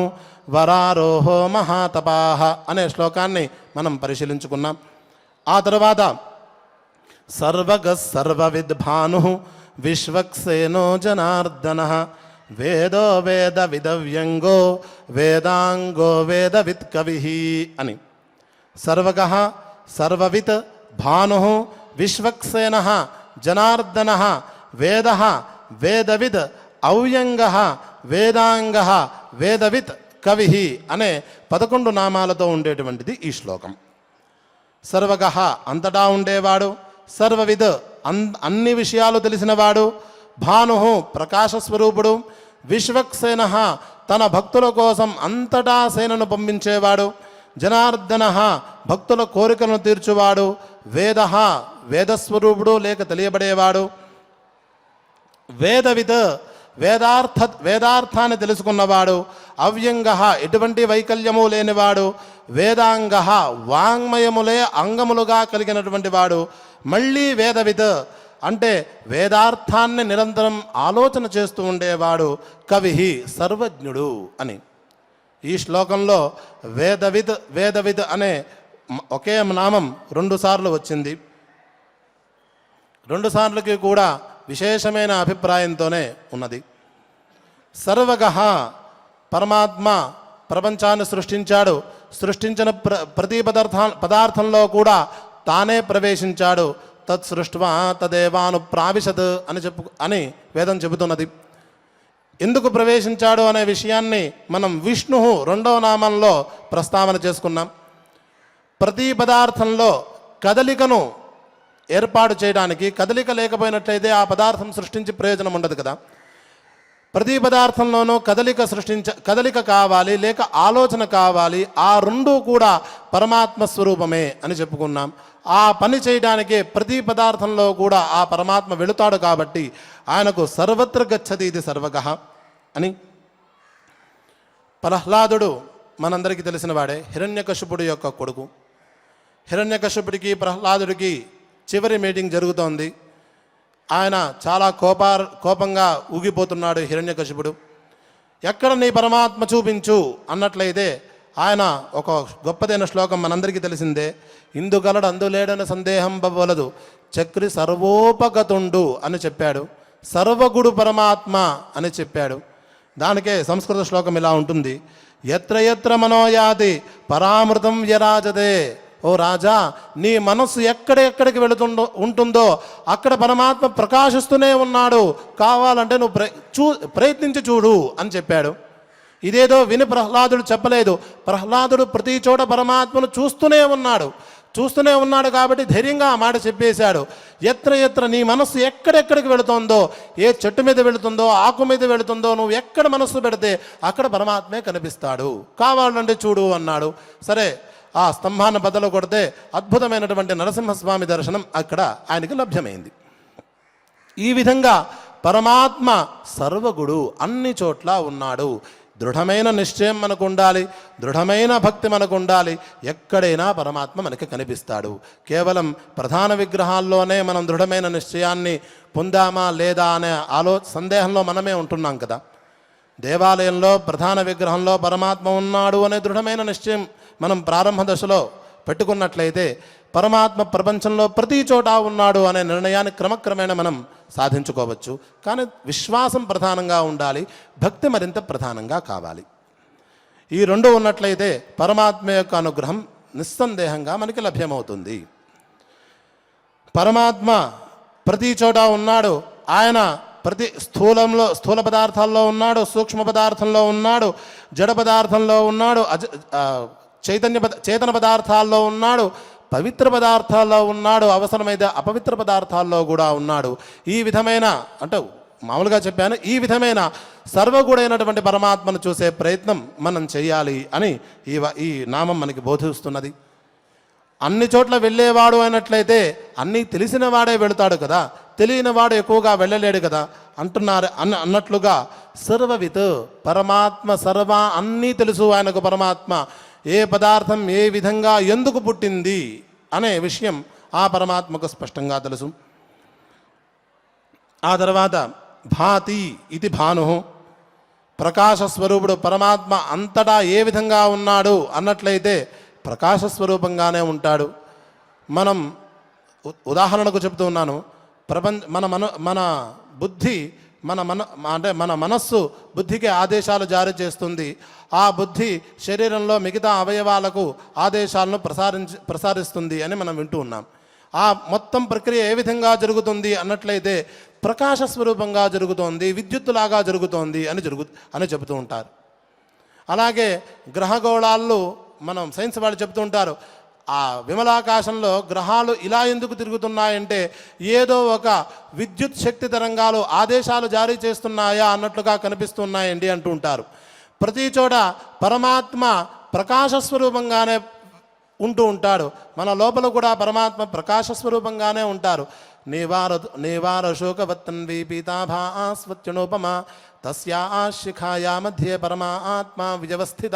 B: వరారోహో మహాతపాహ అనే శ్లోకాన్ని మనం పరిశీలించుకున్నాం. ఆ తర్వాత సర్వగ సర్వవిద్భాను విశ్వక్సేనో జనార్దన వేదో వేద విదవ్యంగో వేదాంగో వేదవిత్ కవి అని. సర్వగ సర్వవిత్ భాను విశ్వక్సేన జనార్దన వేద వేదవిద్ అవ్యంగ వేదాంగ వేదవిత్ కవి అనే 11 నామాలతో ఉండేటువంటిది ఈ శ్లోకం. సర్వగ అంతటా ఉండేవాడు, సర్వవిద్ అన్ని విషయాలు తెలిసినవాడు, భాను ప్రకాశస్వరూపుడు, విశ్వక్సేన తన భక్తుల కోసం అంతటా సేనను పంపించేవాడు, జనార్దన భక్తుల కోరికలను తీర్చువాడు, వేద వేదస్వరూపుడు లేక తెలియబడేవాడు, వేదవిద్ వేదార్థాన్ని తెలుసుకున్నవాడు, అవ్యంగ ఎటువంటి వైకల్యము లేనివాడు, వేదాంగ వాంగ్మయములే అంగములుగా కలిగినటువంటి వాడు, మళ్ళీ వేదవిద్ అంటే వేదార్థాన్ని నిరంతరం ఆలోచన చేస్తూ ఉండేవాడు, కవి సర్వజ్ఞుడు అని. ఈ శ్లోకంలో వేదవిద్ అనే ఒకే నామం 2 సార్లు వచ్చింది. 2 సార్లకి కూడా విశేషమైన అభిప్రాయంతోనే ఉన్నది. సర్వగ పరమాత్మ ప్రపంచాన్ని సృష్టించాడు. సృష్టించిన ప్రతి పదార్థంలో కూడా తానే ప్రవేశించాడు. తత్ సృష్ట్వా తదేవాను ప్రావిశత్ అని వేదం చెబుతున్నది. ఎందుకు ప్రవేశించాడు అనే విషయాన్ని మనం విష్ణు 2వ నామంలో ప్రస్తావన చేసుకున్నాం. ప్రతి పదార్థంలో కదలికను ఏర్పాటు చేయడానికి, కదలిక లేకపోయినట్లయితే ఆ పదార్థం సృష్టించి ప్రయోజనం ఉండదు కదా. ప్రతి పదార్థంలోనూ కదలిక కావాలి, లేక ఆలోచన కావాలి. ఆ రెండూ కూడా పరమాత్మ స్వరూపమే అని చెప్పుకున్నాం. ఆ పని చేయడానికే ప్రతి పదార్థంలో కూడా ఆ పరమాత్మ వెళుతాడు. కాబట్టి ఆయనకు సర్వత్ర గచ్చతి ఇది సర్వగః అని. ప్రహ్లాదుడు మనందరికీ తెలిసిన వాడే, హిరణ్యకశిపుడి యొక్క కొడుకు. హిరణ్యకశిపుడికి ప్రహ్లాదుడికి చివరి మీటింగ్ జరుగుతోంది. ఆయన చాలా కోపంగా ఊగిపోతున్నాడు హిరణ్యకశిపుడు. ఎక్కడ నీ పరమాత్మ చూపించు అన్నట్లయితే ఆయన ఒక గొప్పదైన శ్లోకం మనందరికీ తెలిసిందే. ఇందుగలడు అందులేడని సందేహం బవ్వలదు, చక్రి సర్వోపగతుండు అని చెప్పాడు. సర్వగుడు పరమాత్మ అని చెప్పాడు. దానికే సంస్కృత శ్లోకం ఇలా ఉంటుంది, ఎత్ర ఎత్ర మనోయాతి పరామృతం వ్యరాజతే. ఓ రాజా, నీ మనస్సు ఎక్కడెక్కడికి ఉంటుందో అక్కడ పరమాత్మ ప్రకాశిస్తూనే ఉన్నాడు. కావాలంటే నువ్వు ప్రయత్నించి చూడు అని చెప్పాడు. ఇదేదో విని ప్రహ్లాదుడు చెప్పలేదు. ప్రహ్లాదుడు ప్రతి చోట పరమాత్మను చూస్తూనే ఉన్నాడు కాబట్టి ధైర్యంగా ఆ మాట చెప్పేశాడు. ఎత్ర ఎత్ర, నీ మనస్సు ఎక్కడెక్కడికి వెళుతుందో, ఏ చెట్టు మీద వెళుతుందో, ఆకు మీద వెళుతుందో, నువ్వు ఎక్కడ మనస్సు పెడితే అక్కడ పరమాత్మే కనిపిస్తాడు, కావాలంటే చూడు అన్నాడు. సరే, ఆ స్తంభాన్ని బద్దలు కొడితే అద్భుతమైనటువంటి నరసింహస్వామి దర్శనం అక్కడ ఆయనకి లభ్యమైంది. ఈ విధంగా పరమాత్మ సర్వగుడు, అన్ని చోట్ల ఉన్నాడు. దృఢమైన నిశ్చయం మనకు ఉండాలి, దృఢమైన భక్తి మనకు ఉండాలి. ఎక్కడైనా పరమాత్మ మనకి కనిపిస్తాడు. కేవలం ప్రధాన విగ్రహాల్లోనే మనం దృఢమైన నిశ్చయాన్ని పొందామా లేదా అనే సందేహంలో మనమే ఉంటున్నాం కదా. దేవాలయంలో ప్రధాన విగ్రహంలో పరమాత్మ ఉన్నాడు అనే దృఢమైన నిశ్చయం మనం ప్రారంభ దశలో పెట్టుకున్నట్లయితే పరమాత్మ ప్రపంచంలో ప్రతి చోట ఉన్నాడు అనే నిర్ణయాన్ని క్రమక్రమేణా మనం సాధించుకోవచ్చు. కానీ విశ్వాసం ప్రధానంగా ఉండాలి, భక్తి మరింత ప్రధానంగా కావాలి. ఈ రెండు ఉన్నట్లయితే పరమాత్మ యొక్క అనుగ్రహం నిస్సందేహంగా మనకి లభ్యమవుతుంది. పరమాత్మ ప్రతి చోట ఉన్నాడు. ఆయన ప్రతి స్థూల పదార్థాల్లో ఉన్నాడు, సూక్ష్మ పదార్థంలో ఉన్నాడు, జడ పదార్థంలో ఉన్నాడు, చేతన పదార్థాల్లో ఉన్నాడు, పవిత్ర పదార్థాల్లో ఉన్నాడు, అవసరమైతే అపవిత్ర పదార్థాల్లో కూడా ఉన్నాడు. ఈ విధమైన, అంటే మామూలుగా చెప్పాను, ఈ విధమైన సర్వగుడైనటువంటి పరమాత్మను చూసే ప్రయత్నం మనం చేయాలి అని ఈ నామం మనకి బోధిస్తున్నది. అన్ని చోట్ల వెళ్ళేవాడు అయినట్లయితే అన్నీ తెలిసిన వాడే వెళుతాడు కదా, తెలియని వాడు ఎక్కువగా వెళ్ళలేడు కదా అన్నట్లుగా సర్వవిత్ పరమాత్మ అన్నీ తెలుసు ఆయనకు. పరమాత్మ ఏ పదార్థం ఏ విధంగా ఎందుకు పుట్టింది అనే విషయం ఆ పరమాత్మకు స్పష్టంగా తెలుసు. ఆ తర్వాత భాతి ఇది భాను, ప్రకాశస్వరూపుడు. పరమాత్మ అంతటా ఏ విధంగా ఉన్నాడు అన్నట్లయితే ప్రకాశస్వరూపంగానే ఉంటాడు. మనం ఉదాహరణకు చెప్తూ ఉన్నాను, మన బుద్ధి మన మనస్సు బుద్ధికి ఆదేశాలు జారీ చేస్తుంది. ఆ బుద్ధి శరీరంలో మిగతా అవయవాలకు ఆదేశాలను ప్రసారిస్తుంది అని మనం వింటూ ఉన్నాం. ఆ మొత్తం ప్రక్రియ ఏ విధంగా జరుగుతుంది అన్నట్లయితే ప్రకాశ స్వరూపంగా జరుగుతోంది, విద్యుత్తులాగా జరుగుతోంది అని చెబుతూ ఉంటారు. అలాగే గ్రహగోళాలు మనం సైన్స్ వాళ్ళు చెబుతూ ఉంటారు, ఆ విమలాకాశంలో గ్రహాలు ఇలా ఎందుకు తిరుగుతున్నాయంటే ఏదో ఒక విద్యుత్ శక్తి తరంగాలు ఆదేశాలు జారీ చేస్తున్నాయా అన్నట్లుగా కనిపిస్తున్నాయండి అంటూ ఉంటారు. ప్రతి చోట పరమాత్మ ప్రకాశస్వరూపంగానే ఉంటూ ఉంటాడు. మన లోపల కూడా పరమాత్మ ప్రకాశస్వరూపంగానే ఉంటారు. నీవార శోకవత్తన్వి పీతాభాస్వత్యునోపమా తస్యా శిఖాయా మధ్యే పరమాత్మ విజయవస్థిత.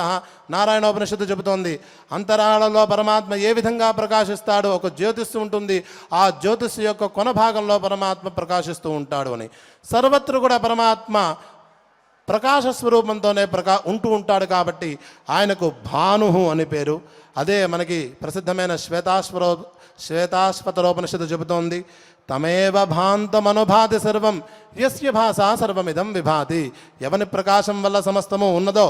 B: నారాయణోపనిషత్తు చెబుతోంది, అంతరాళలో పరమాత్మ ఏ విధంగా ప్రకాశిస్తాడో ఒక జ్యోతిస్సు ఉంటుంది, ఆ జ్యోతిస్సు యొక్క కొన భాగంలో పరమాత్మ ప్రకాశిస్తూ ఉంటాడు అని. సర్వత్ర కూడా పరమాత్మ ప్రకాశ స్వరూపంతోనే ఉంటూ ఉంటాడు కాబట్టి ఆయనకు భాను అని పేరు. అదే మనకి ప్రసిద్ధమైన శ్వేతాశ్వతరోపనిషత్తు చెబుతోంది, తమేవ భాంతమనుభాతి సర్వం యస్య భాషా సర్వమిదం విభాతి. ఎవని ప్రకాశం వల్ల సమస్తము ఉన్నదో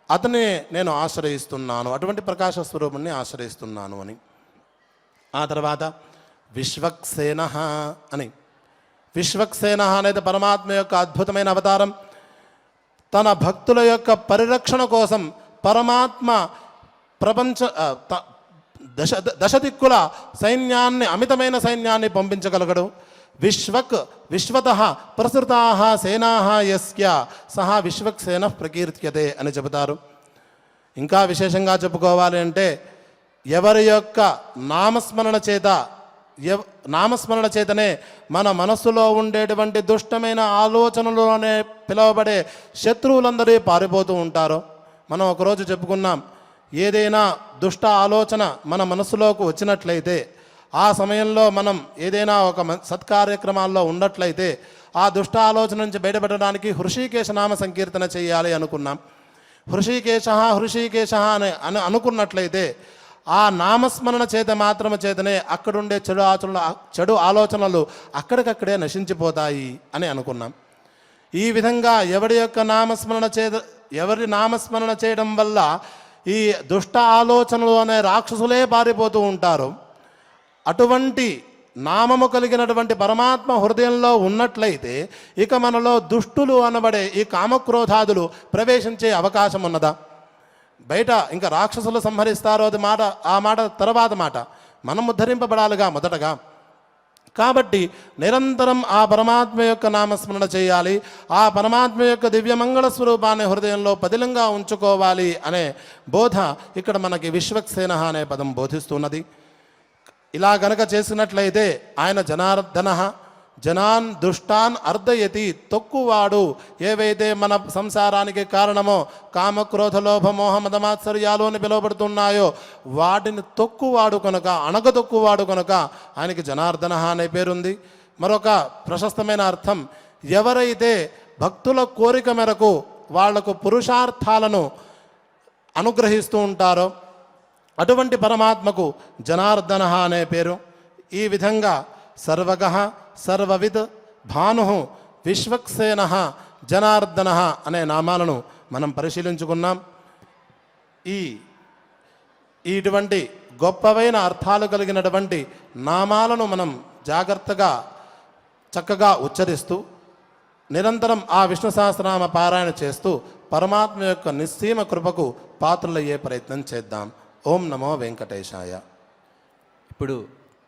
B: అతనే నేను ఆశ్రయిస్తున్నాను, అటువంటి ప్రకాశ స్వరూపుణ్ణి ఆశ్రయిస్తున్నాను అని. ఆ తర్వాత విశ్వక్సేన అని. విశ్వక్సేన అనేది పరమాత్మ యొక్క అద్భుతమైన అవతారం. తన భక్తుల యొక్క పరిరక్షణ కోసం పరమాత్మ దశ దిక్కుల సైన్యాన్ని, అమితమైన సైన్యాన్ని పంపించగలగడు. విశ్వక్ విశ్వతః ప్రసృతాః సేనాః యస్య సహ విశ్వక్సేనః ప్రకీర్త్యతే అని చెబుతారు. ఇంకా విశేషంగా చెప్పుకోవాలి అంటే ఎవరి యొక్క నామస్మరణ చేతనే మన మనస్సులో ఉండేటువంటి దుష్టమైన ఆలోచనలోనే పిలువబడే శత్రువులందరూ పారిపోతూ ఉంటారు. మనం ఒకరోజు చెప్పుకున్నాం, ఏదైనా దుష్ట ఆలోచన మన మనస్సులోకి వచ్చినట్లయితే ఆ సమయంలో మనం ఏదైనా ఒక సత్కార్యక్రమాల్లో ఉన్నట్లయితే ఆ దుష్ట ఆలోచన నుంచి బయటపడడానికి హృషీకేశ నామ సంకీర్తన చేయాలి అనుకున్నాం. హృషీకేశ హృషీకేశ అని అనుకున్నట్లయితే ఆ నామస్మరణ చేతనే అక్కడుండే చెడు ఆలోచనలు అక్కడికక్కడే నశించిపోతాయి అని అనుకున్నాం. ఈ విధంగా ఎవరి నామస్మరణ చేయడం వల్ల ఈ దుష్ట ఆలోచనలు అనే రాక్షసులే పారిపోతూ ఉంటారు. అటువంటి నామము కలిగినటువంటి పరమాత్మ హృదయంలో ఉన్నట్లయితే ఇక మనలో దుష్టులు అనబడే ఈ కామక్రోధాదులు ప్రవేశించే అవకాశం ఉన్నదా? బయట ఇంకా రాక్షసులు సంహరిస్తారో అది ఆ మాట తర్వాత మాట. మనం ఉద్ధరింపబడాలిగా మొదటగా. కాబట్టి నిరంతరం ఆ పరమాత్మ యొక్క నామస్మరణ చేయాలి. ఆ పరమాత్మ యొక్క దివ్యమంగళ స్వరూపాన్ని హృదయంలో పదిలంగా ఉంచుకోవాలి అనే బోధ ఇక్కడ మనకి విశ్వక్సేన అనే పదం బోధిస్తున్నది. ఇలా గనక చేసినట్లయితే ఆయన జనార్దన జనాన్ దుష్టాన్ అర్ధయతి, తొక్కువాడు ఏవైతే మన సంసారానికి కారణమో కామక్రోధ లోభ మోహ మదమాత్సర్యాలు అని పిలువబడుతున్నాయో వాటిని తొక్కువాడు కనుక, అణగదొక్కువాడు కనుక ఆయనకి జనార్దన అనే పేరుంది. మరొక ప్రశస్తమైన అర్థం, ఎవరైతే భక్తుల కోరిక మేరకు వాళ్లకు పురుషార్థాలను అనుగ్రహిస్తూ ఉంటారో అటువంటి పరమాత్మకు జనార్దన అనే పేరు. ఈ విధంగా సర్వగః సర్వవిద్ భాను విశ్వక్సేన జనార్దన అనే నామాలను మనం పరిశీలించుకున్నాం. ఇటువంటి గొప్పవైన అర్థాలు కలిగినటువంటి నామాలను మనం జాగ్రత్తగా చక్కగా ఉచ్చరిస్తూ నిరంతరం ఆ విష్ణు సహస్రనామ పారాయణ చేస్తూ పరమాత్మ యొక్క నిస్సీమ కృపకు పాత్రులయ్యే ప్రయత్నం చేద్దాం. ఓం నమో వెంకటేశాయ.
C: ఇప్పుడు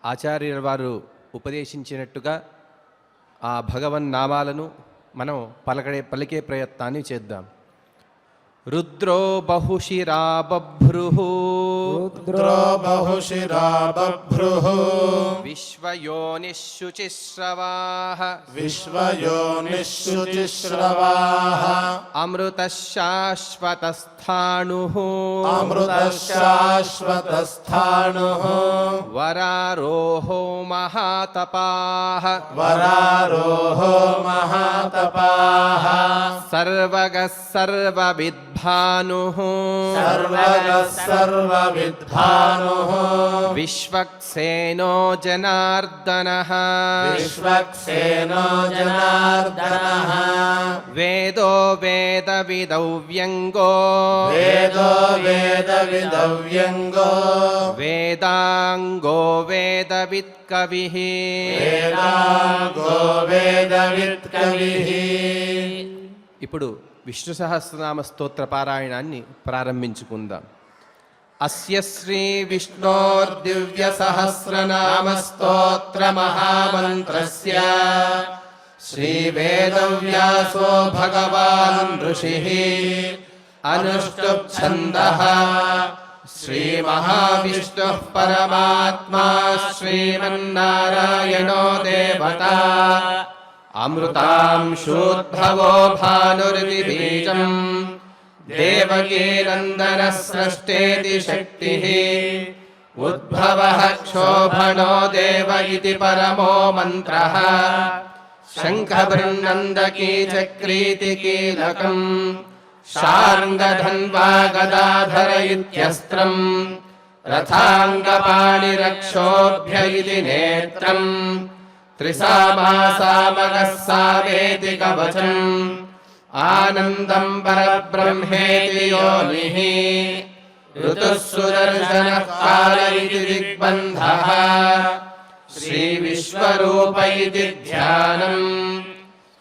C: ఆచార్యుల వారు ఉపదేశించినట్టుగా ఆ భగవన్నామాలను మనం పలికే ప్రయత్నాన్ని చేద్దాం. రుద్రో బహుశిరా బభ్రుః
B: రుద్రో బహుశిరా బభ్రుః
C: విశ్వయోనిశుచిశ్రవాః
B: విశ్వయోనిశుచిశ్రవాః
C: అమృతశాశ్వతస్థాణుః
B: అమృతశాశ్వతస్థాణుః
C: వరారోహో మహాతపాః
B: వరారోహో మహాతపాః
C: సర్వగః సర్వవిద్భానుః
B: సర్వగః సర్వవిద్భానుః
C: విశ్వక్సేనో జనార్దనః
B: విశ్వక్సేనో జనార్దనః
C: వేదో వేదవిదౌ వ్యంగో
B: వేదో వేదవిదవ్యంగో
C: వేదాంగో వేదవిత్కవిః
B: వేదాంగో వేదవిత్కవిః.
C: ఇప్పుడు విష్ణు సహస్రనామ స్తోత్ర పారాయణాన్ని ప్రారంభించుకుందాం. అస్య శ్రీ
D: విష్ణోర్దివ్య సహస్రనామ స్తోత్ర మహామంత్రస్య శ్రీవేదవ్యాసో భగవాన్ ఋషిః అనుష్టుప్ ఛందః శ్రీమహావిష్ణుః పరమాత్మా శ్రీమన్నారాయణో దేవతా అమృతాంశోద్భవో భానురితి బీజం దేవకీనందన స్రష్టేతి శక్తిః ఉద్భవః క్షోభణో దేవ ఇతి పరమో మంత్రః శంఖబృన్నందకీ చక్రీతి కీలకం శార్ంగధన్వా గదాధర ఇత్యస్త్రం రథాంగపాణిరక్షోభ్య ఇతి నేత్రం త్రిసామాసామగః సావేతి కవచం ఆనందం పరబ్రహ్మేతి యోనిః ఋతుః సుదర్శనః కాల ఇతి దిగ్బంధః శ్రీవిశ్వరూప ఇతి ధ్యానం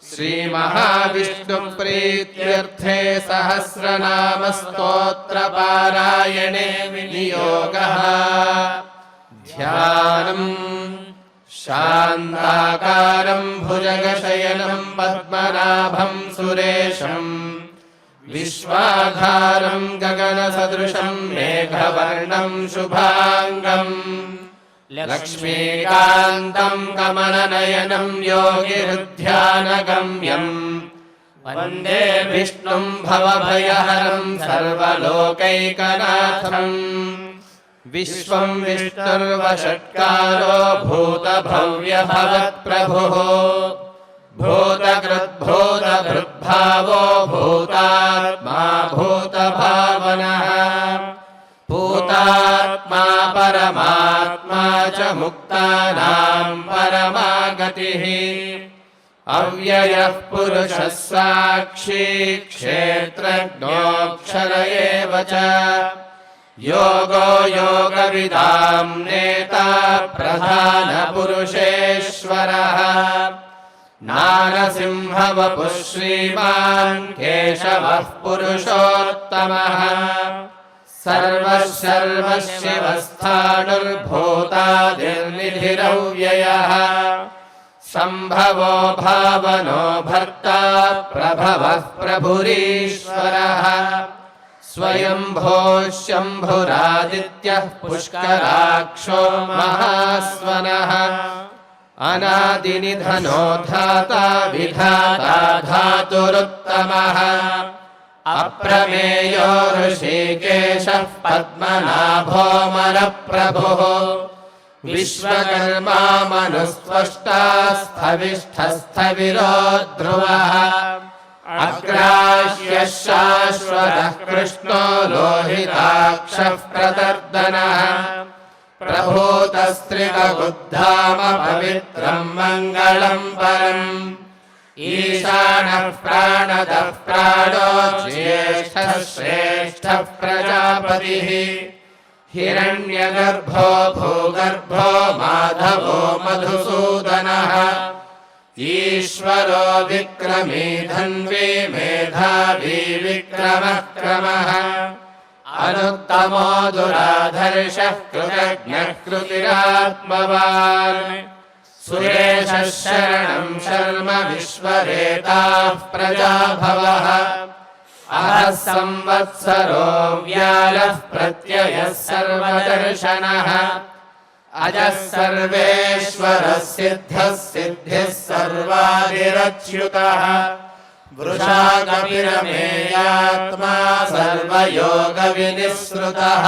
D: శ్రీమహావిష్ణుప్రీత్యర్థే సహస్రనామ స్తోత్ర పారాయణే వినియోగః ధ్యానం शान्ताकारं भुजगशयनं पद्मनाभं सुरेशं विश्वाधारं गगनसदृशं मेघवर्णं शुभाङ्गम् लक्ष्मीकान्तं कमलनयनं योगिहृध्यानगम्यम् वन्दे विष्णुं भवभयहरं सर्वलोकैकनाथम् विश्वं विष्णुर्वषट्कारो भूतभव्यभवत्प्रभुः भूतकृद्भूतभृद्भावो भूतात्मा भूतभावनः भूतात्मा परमात्मा च मुक्तानां परमागतिः अव्ययः पुरुषः साक्षी क्षेत्रज्ञोऽक्षर एव च योगो योगविदां नेता प्रधानपुरुषेश्वरः नारसिंहवपुः श्रीमान् केशवः पुरुषोत्तमः सर्वशर्वशिवस्थाणुर्भूतादिर्निधिरव्ययः सम्भवो भावनो भर्ता प्रभवः प्रभुरीश्वरः स्वयंभो शम्भुरादित्यः पुष्कराक्षो महास्वनः अनादिनिधनो धाता विधाता धातुरुत्तमः अप्रमेयो ऋषिकेशः पद्मनाभोऽमरप्रभुः विश्वकर्मा मनुस्त्वष्टा स्थविष्ठस्थविरो ध्रुवः अग्राह्यः शाश्वतः कृष्णो लोहिताक्षः प्रदर्दनः प्रभूतस्त्रिकबुद्धाम पवित्रं मङ्गलं परम् ईशानः प्राणदः प्राणो ज्येष्ठः श्रेष्ठः प्रजापतिः हिरण्यगर्भो भूगर्भो माधवो मधुसूदनः ईश्वरो विक्रमी धन्वी मेधावी विक्रमः क्रमः अनुत्तमो दुराधर्षः कृतज्ञः कृतिरात्मवान् सुरेशः शरणं शर्म विश्वरेताः प्रजाभवः अहः संवत्सरो व्यालः प्रत्ययः सर्वदर्शनः अजः सर्वेश्वरः सिद्धः सिद्धिः सर्वादिरच्युतः वृषा कपिरमेयात्मा सर्वयोगविनिःसृतः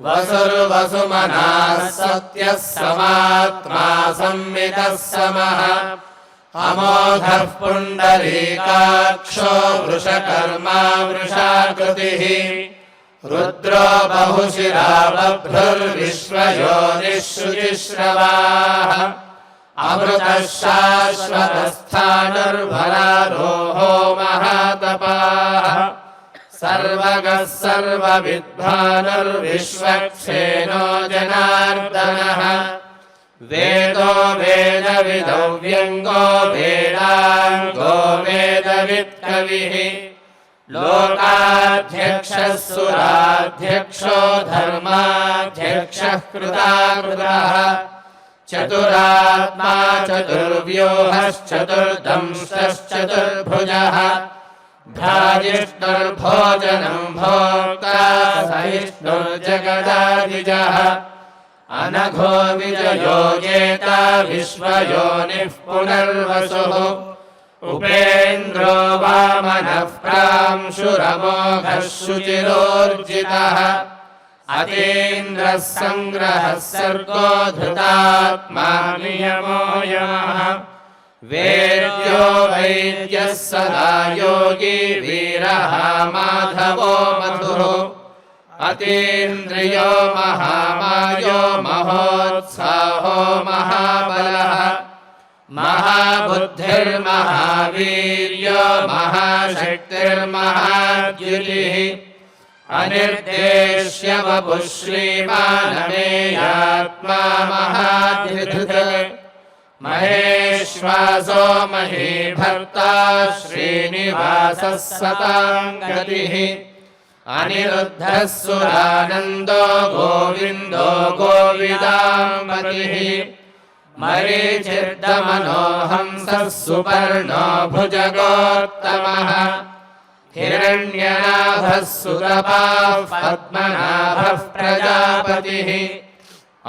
D: वसुर्वसुमनाः सत्यः समात्मा संवितः समः अमोघः पुण्डरीकाक्षो वृषकर्मा वृषाकृतिः रुद्रो बहुशिरा बभ्रुर्विश्वयोनिः शुचिश्रवाः अमृतः शाश्वतस्थाणुर्भरारोहो महातपाः सर्वगः सर्वविद्वानुर्विश्वक्सेनो जनार्दनः वेदो वेदविदौ व्यङ्गो वेदाङ्गो वेदवित्कविः लोकाध्यक्षः सुराध्यक्षो धर्माध्यक्षः कृताकृतः चतुरात्मा चतुर्व्यूहश्चतुर्दंष्टश्चतुर्भुजः भ्राजिष्णुर्भोजनं भोक्ता सहिष्णुर्जगदादिजः अनघो विजयो जेता विश्वयोनिः पुनर्वसुः उपेन्द्रो वामनः प्रांशुरमोघः शुचिरोर्जितः अतीन्द्रः सङ्ग्रहः सर्गो धृतात्मा नियमो यमः वेद्यो वैद्यः सदा योगी वीरः माधवो मधुः अतीन्द्रियो महामायो महोत्साहो महाबलः महाबुद्धिर्महावीर्यो महाशक्तिर्महाद्युतिः अनिर्देश्य वपुः श्रीमानमेयात्मा महाधिधृत् महेश्वासो महीभर्ता श्रीनिवासः सतां गतिः अनिरुद्धः सुरानन्दो गोविन्दो गोविदाम्बतिः मरीचिर्दमनोऽहंसः सुपर्णो भुजगोत्तमः हिरण्यनाभः सुतपाः पद्मनाभः प्रजापतिः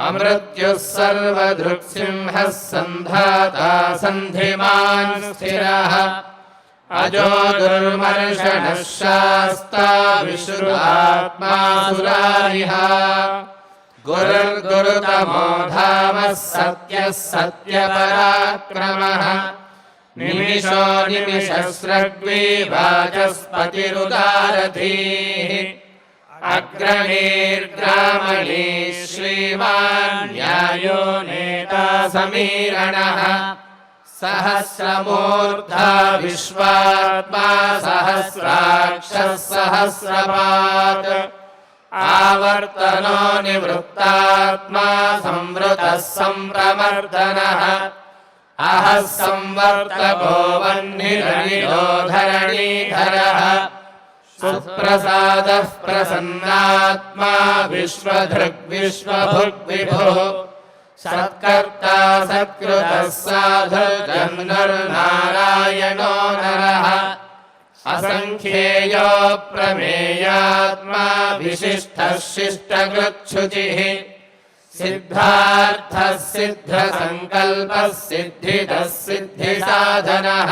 D: अमृत्युः सर्वदृक्सिंहः सन्धाता सन्धिमान् स्थिरः अजो दुर्मर्षणः शास्ता विश्रुतात्मा सुरारिः गुरुर्गुरुतमो धामः सत्यः सत्यपराक्रमः निमिषो निमिषस्रग्वी वाचस्पतिरुदारधीः अग्रणीर्ग्रामणी श्रीमान् न्यायो नेता समीरणः सहस्रमूर्धा विश्वात्मा सहस्राक्षः सहस्रपात् आवर्तनो निवृत्तात्मा संवृतः सम्प्रमर्दनः अहः संवर्तको वह्निरनिरोधरणीधरः सुप्रसादः प्रसन्नात्मा विश्वभुग्विभुः सत्कर्ता सत्कृतः साधुर्जन्मर्नारायणो नरः असङ्ख्येयो प्रमेयात्मा विशिष्टः शिष्टकृच्छुचिः सिद्धार्थः सिद्धसङ्कल्पः सिद्धिदः सिद्धिसाधनः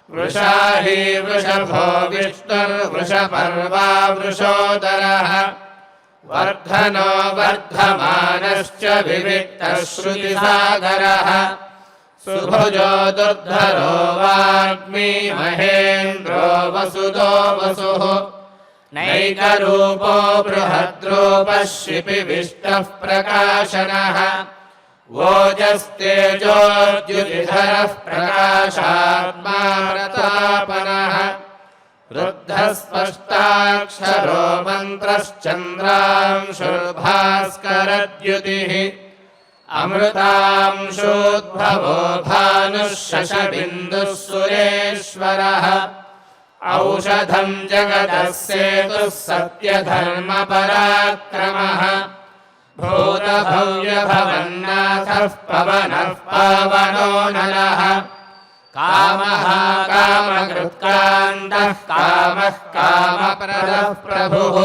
D: वृषाही वृषभो विष्णुर्वृषपर्वा वृषोदरः वर्धनो वर्धमानश्च विविक्तः श्रुतिसागरः सुभुजो दुर्धरो वाग्मी महेन्द्रो वसुदो वसुः नैकरूपो बृहद्रूपः शिपिविष्टः प्रकाशनः ओजस्तेजोद्युतिधरः प्रकाशात्मा प्रतापनः रुद्धः स्पष्टाक्षरो मन्त्रश्चन्द्रांशुर्भास्करद्युतिः अमृतांशोद्भवो भानुः शशबिन्दुः सुरेश्वरः औषधं जगतः सेतुः सत्यधर्मपराक्रमः भूतभव्यभवन्नाथः पवनः पावनो नरः कामः कामकृत्कान्तः कामः कामप्रदः प्रभुः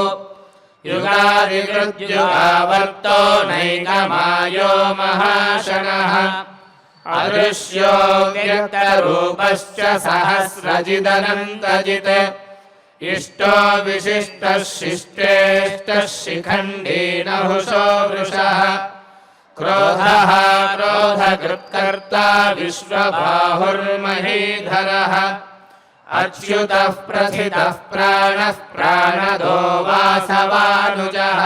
D: युगादिकृद्युगावर्तो नैकमायो महाशनः अदृश्यो व्यक्तरूपश्च सहस्रजिदनन्तजित् इष्टो विशिष्टः शिष्टेष्टः शिखण्डी नहुषो वृषः क्रोधः क्रोधकृत्कर्ता विश्वबाहुर्महीधरः अच्युतः प्रथितः प्राणः प्राणदो वासवानुजः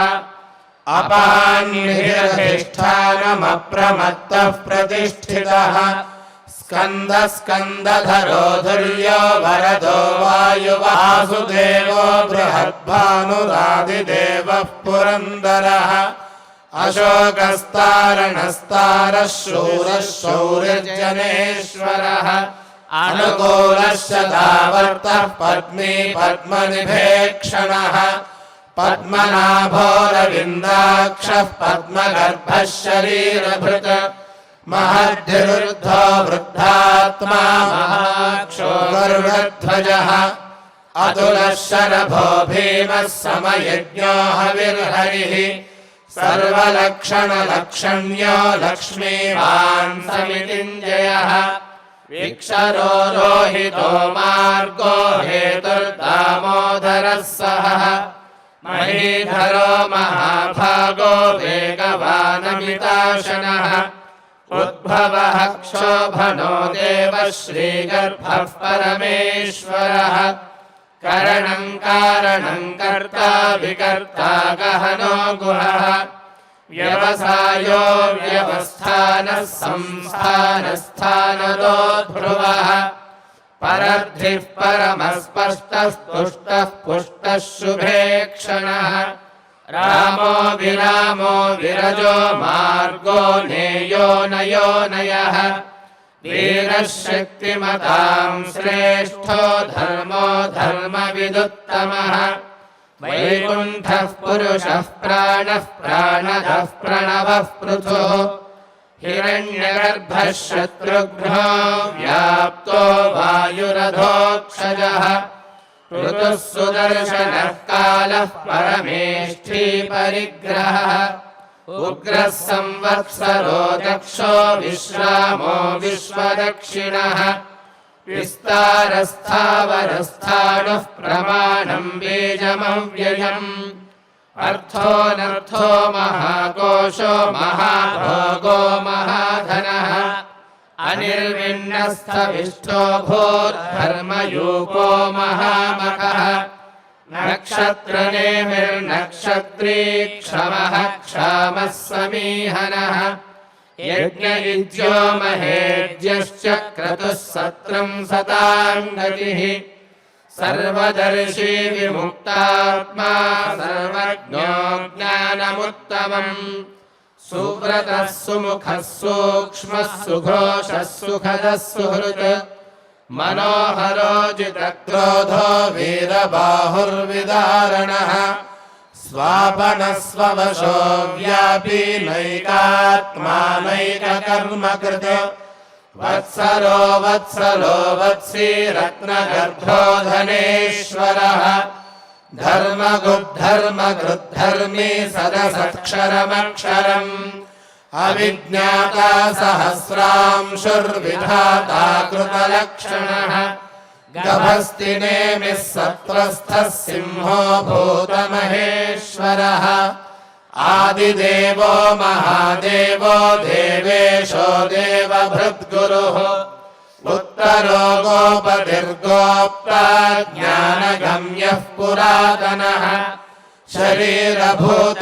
D: अपान्निधिष्ठानमप्रमत्तः प्रतिष्ठितः स्कन्दः स्कन्दधरो धुर्यो वरदो वायुवासुदेवो बृहद्भानुरादिदेवः पुरन्दरः अशोकस्तारणस्तारः शूरः शौरिर्जनेश्वरः अनुकूलः शतावर्तः पद्मी पद्मनिभेक्षणः पद्मनाभोरविन्दाक्षः पद्मगर्भः शरीरभृत् महद्धिरुद्धो वृद्धात्मा महाक्षो गरुडध्वजः अतुलः शरभो भीमः समयज्ञो हविर्हरिः सर्वलक्षणलक्षण्यो लक्ष्मीवान् समितिञ्जयः वीक्षरो रोहितो मार्गो हेतुर्दामोदरः सहः महीधरो महाभागो वेगवानमिताशनः उद्भवः क्षोभनो देवः श्रीगर्भः परमेश्वरः करणं कारणं कर्ता विकर्ता गहनो गुहः व्यवसायो व्यवस्थानः संस्थानस्थानदो ध्रुवः परद्धिः परमस्पष्टः तुष्टः पुष्टः शुभेक्षणः रामो विरामो विरजो मार्गो नेयो नयो नयः वीरः शक्तिमतां श्रेष्ठो धर्मो धर्मविदुत्तमः वैकुण्ठः पुरुषः प्राणः प्राणदः प्रणवः पृथुः हिरण्यगर्भः शत्रुघ्नो व्याप्तो वायुरधोक्षजः ऋतुः सुदर्शनः कालः परमेष्ठी परिग्रहः उग्रः संवत्सरो दक्षो विश्रामो विश्वदक्षिणः विस्तारस्थावरस्थाणुः प्रमाणम् बीजमव्ययम् अर्थोऽनर्थो महाकोशो महाभोगो महाधनः अनिर्विण्णस्थविष्ठो भूर्धर्मयूपो महामखः नक्षत्रनेमिर्नक्षत्री क्षमः क्षामः समीहनः यज्ञयुज्यो महेज्यश्च क्रतुः सत्रम् सताम् गतिः सर्वदर्शी विमुक्तात्मा सर्वज्ञो ज्ञानमुत्तमम् सुव्रतः सुमुखः सूक्ष्मः सुघोषः सुखदः सुहृत् मनोहरो जितक्रोधो वीरबाहुर्विदारणः स्वापनः स्ववशो व्यापी नैकात्मा नैककर्मकृत् वत्सरो वत्सलो वत्सी रत्नगर्भो धनेश्वरः धर्मगुद्धर्मकृद्धर्मी सदसत्क्षरमक्षरम् अविज्ञाता सहस्रांशुर्विधाता कृतलक्षणः गभस्तिनेमिः सत्त्वस्थः सिंहो भूतमहेश्वरः आदिदेवो महादेवो देवेशो देवभृद्गुरुः उत्तरो गोपतिर्गोप्ता ज्ञानगम्यः पुरातनः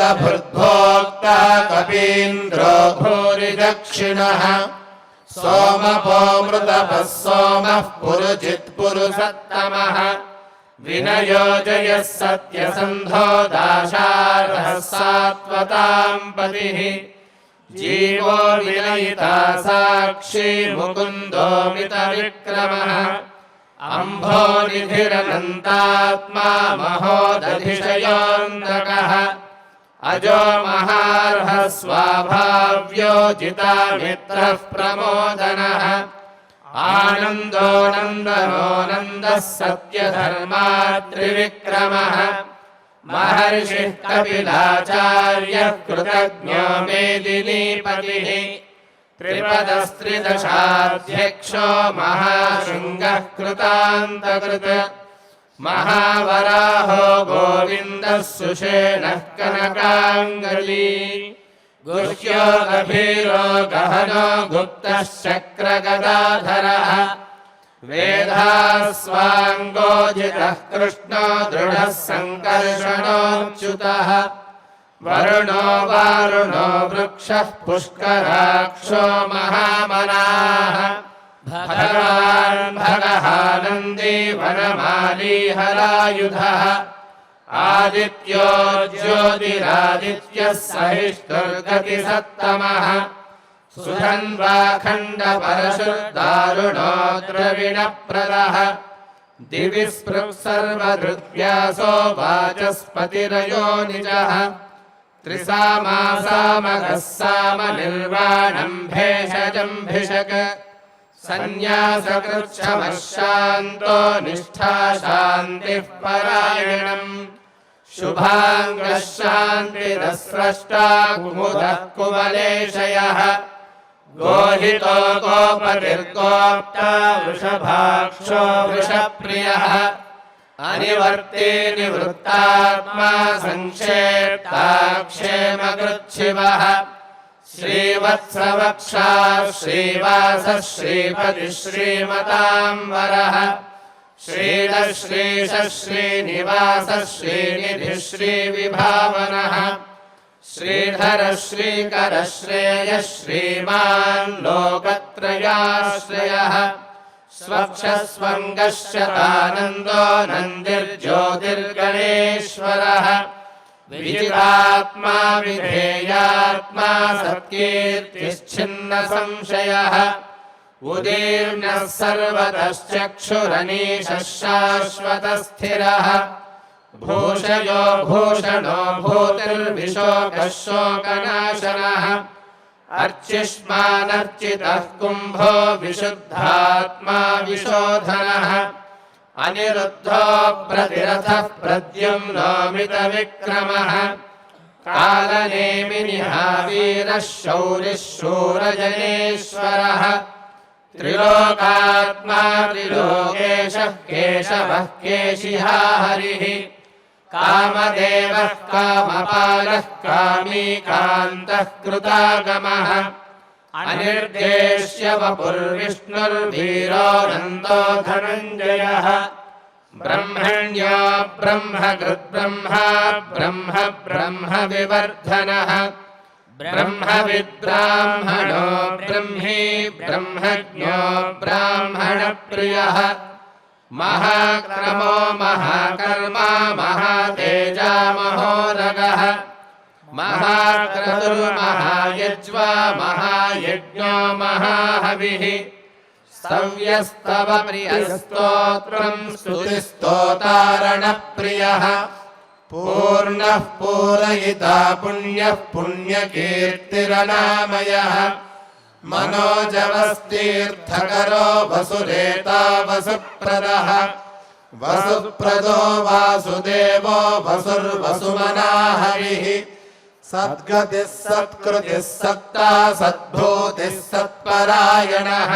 D: शरीरभूतभृद्भोक्ता कपीन्द्रो भूरिदक्षिणः सोमपोमृतपः सोमः पुरुजित्पुरुषत्तमः विनयोजयः सत्यसन्धो दाशार्हः सात्वताम् पतिः जीवो विनयिता साक्षी मुकुन्दो मितविक्रमः अम्भोनिधिरनन्तात्मा महोदधिशयोऽन्तकः अजो महार्हः स्वाभाव्यो जितामित्रः प्रमोदनः आनन्दो नन्दनो नन्दः सत्यधर्मात्रिविक्रमः महर्षिः कपिलाचार्यः कृतज्ञो मेदिनीपतिः त्रिपदस्त्रिदशाध्यक्षो महाशृङ्गः कृतान्तकृत् महावराहो गोविन्दः सुषेणः कनकाङ्गली गुह्यो गभीरो गहनो गुप्तश्चक्रगदाधरः वेदास्वाङ्गोजितः कृष्णो दृढः सङ्कर्षणोच्युतः वरुणो वारुणो वृक्षः पुष्कराक्षो महामनाः भगवान् भगहानन्दी वनमाली हरायुधः आदित्यो ज्योतिरादित्यः सहिष्णुर्गतिसत्तमः सुधन्वाखण्डपरशुर्दारुणो द्रविणप्रदः दिवि स्पृक्सर्वधृत्व्यासो वाचस्पतिरयोनिजः त्रिसामासामगः सामनिर्वाणम् भेषजम् भिषक् सन्न्यासकृच्छमः शान्तो निष्ठा शान्तिः परायणम् शुभाङ्गः शान्तिरस्रष्टा कुमुदः कुवलेशयः गोहितो गोपतिर्गोप्ता वृषभाक्षो वृषप्रियः अनिवर्ते निवृत्तात्मा संक्षेप्ताक्षेमकृच्छिवः श्रीवत्सवक्षा श्रीवासः श्रीपतिः श्रीमताम्बरः श्रीलः श्रीशः श्रीनिवासः श्रीनिधिः श्रीविभावनः श्रीधरः श्रीकरः श्रेयः श्रीमान् लोकत्रयाश्रयः स्वक्षस्वङ्गश्चतानन्दो नन्दिर्ज्योतिर्गणेश्वरः विजितात्मा विधेयात्मा सत्कीर्तिश्छिन्नसंशयः उदीर्णः सर्वतश्चक्षुरनीशः शाश्वतस्थिरः भूषयो भूषणो भूतिर्विशोकः शोकनाशनः अर्चिष्मानर्चितः कुम्भो विशुद्धात्मा विशोधनः अनिरुद्धो प्रतिरथः प्रद्युम्नोमितविक्रमः कालनेमिनिः वीरः शौरिः शूरजनेश्वरः त्रिलोकात्मा त्रिलोकेशः केशवः केशिहा हरिः कामदेवः कामपालः कामी कान्तः कृतागमः अनिर्देश्य वपुर्विष्णुर्वीरो धनञ्जयः ब्रह्मण्यो ब्रह्मकृद्ब्रह्मा ब्रह्म ब्रह्म विवर्धनः ब्रह्मविद्ब्राह्मणो ब्रह्मी ब्रह्मज्ञो ब्राह्मणप्रियः महाक्रमो महाकर्मा महातेजा महोरगः महाक्रतुर्महायज्वा महायज्ञो महाहविः स्तव्यस्तव प्रियस्तोत्रम् स्तुतिस्तोतारणप्रियः पूर्णः पूरयिता पुण्यः पुण्यकीर्तिरनामयः मनोजवस्तीर्थकरो वसुरेता वसुप्रदः वसुप्रदो वासुदेवो वसुर्वसुमनाहविः सद्गतिः सत्कृतिः सत्ता सद्भूतिः सत्परायणः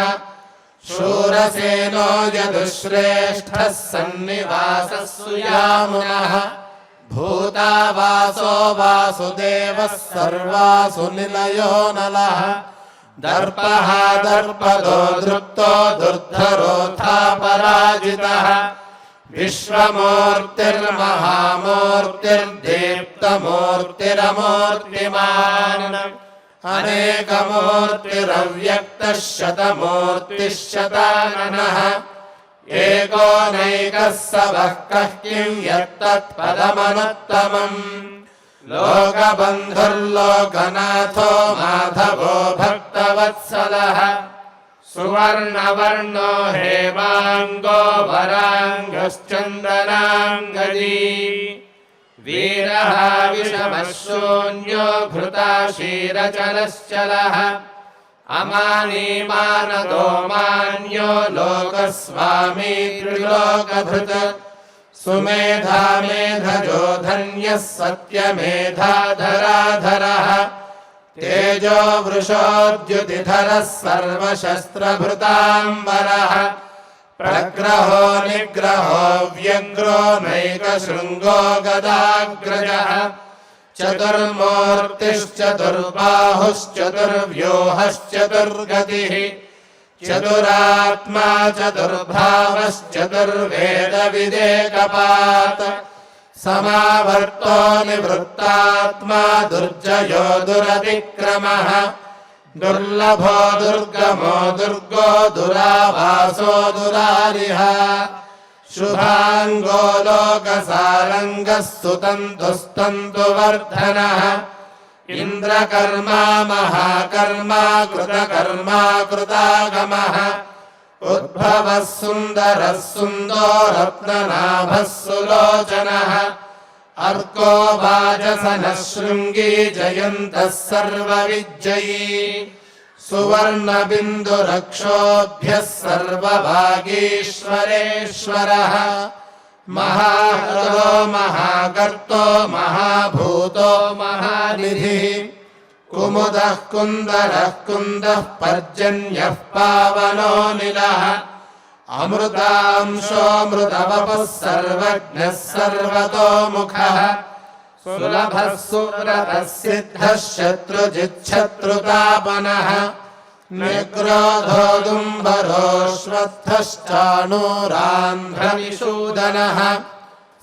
D: शूरसेनो यदुश्रेष्ठः सन्निवासः सुयामुनः भूतावासो वासुदेवः सर्वासु निलयो नलः दर्पः दर्पदो दृप्तो दुर्धरोऽथापराजितः विश्वमूर्तिर्महामूर्तिर्दीप्तमूर्तिरमूर्तिमान् अनेकमूर्तिरव्यक्तः शतमूर्तिः शताननः एको नैकः स वः कः किं यत्तत्पदमनुत्तमम् लोकबन्धुर्लोकनाथो माधवो भक्तवत्सलः सुवर्णवर्णो हेमाङ्गो वराङ्गश्चन्दनाङ्गदी वीरः विषमः शून्यो घृताशीरचलश्चलः अमानीमानदो मान्यो लोकस्वामी त्रिलोकभृत् सुमेधा मेधजो धन्यः सत्यमेधाधराधरः तेजो वृषोद्युतिधरः सर्वशस्त्रभृताम्बरः प्रग्रहो निग्रहो व्यग्रो नैकशृङ्गो गदाग्रजः चतुर्मूर्तिश्चतुर्बाहुश्चतुर्व्यूहश्चतुर्गतिः चतुरात्मा चतुर्भावश्चतुर्वेदविदेकपात् समावर्तो निवृत्तात्मा दुर्जयो दुरतिक्रमः दुर्लभो दुर्गमो दुर्गो दुरावासो दुरारिः शुभाङ्गो लोकसारङ्गः सुतन्तुस्तन्तुवर्धनः इन्द्रकर्मा महाकर्मा कृतकर्मा कृतागमः उद्भवः सुन्दरः सुन्दो रत्ननाभः सुलोचनः अर्को वाजसनः शृङ्गी जयन्तः सर्वविजयी सुवर्णबिन्दुरक्षोभ्यः सर्वभागीश्वरेश्वरः महाहृदो महागर्तो महाभूतो महानिधिः कुमुदः कुन्दरः कुन्दः पर्जन्यः पावनो निलः अमृतांशोऽमृतवपुः सर्वज्ञः सर्वतोमुखः सुलभः सुव्रतः सिद्धः शत्रुजिच्छत्रुतापनः निग्रोधोदुम्बरोऽश्वत्थश्चाणूरान्ध्रनिषूदनः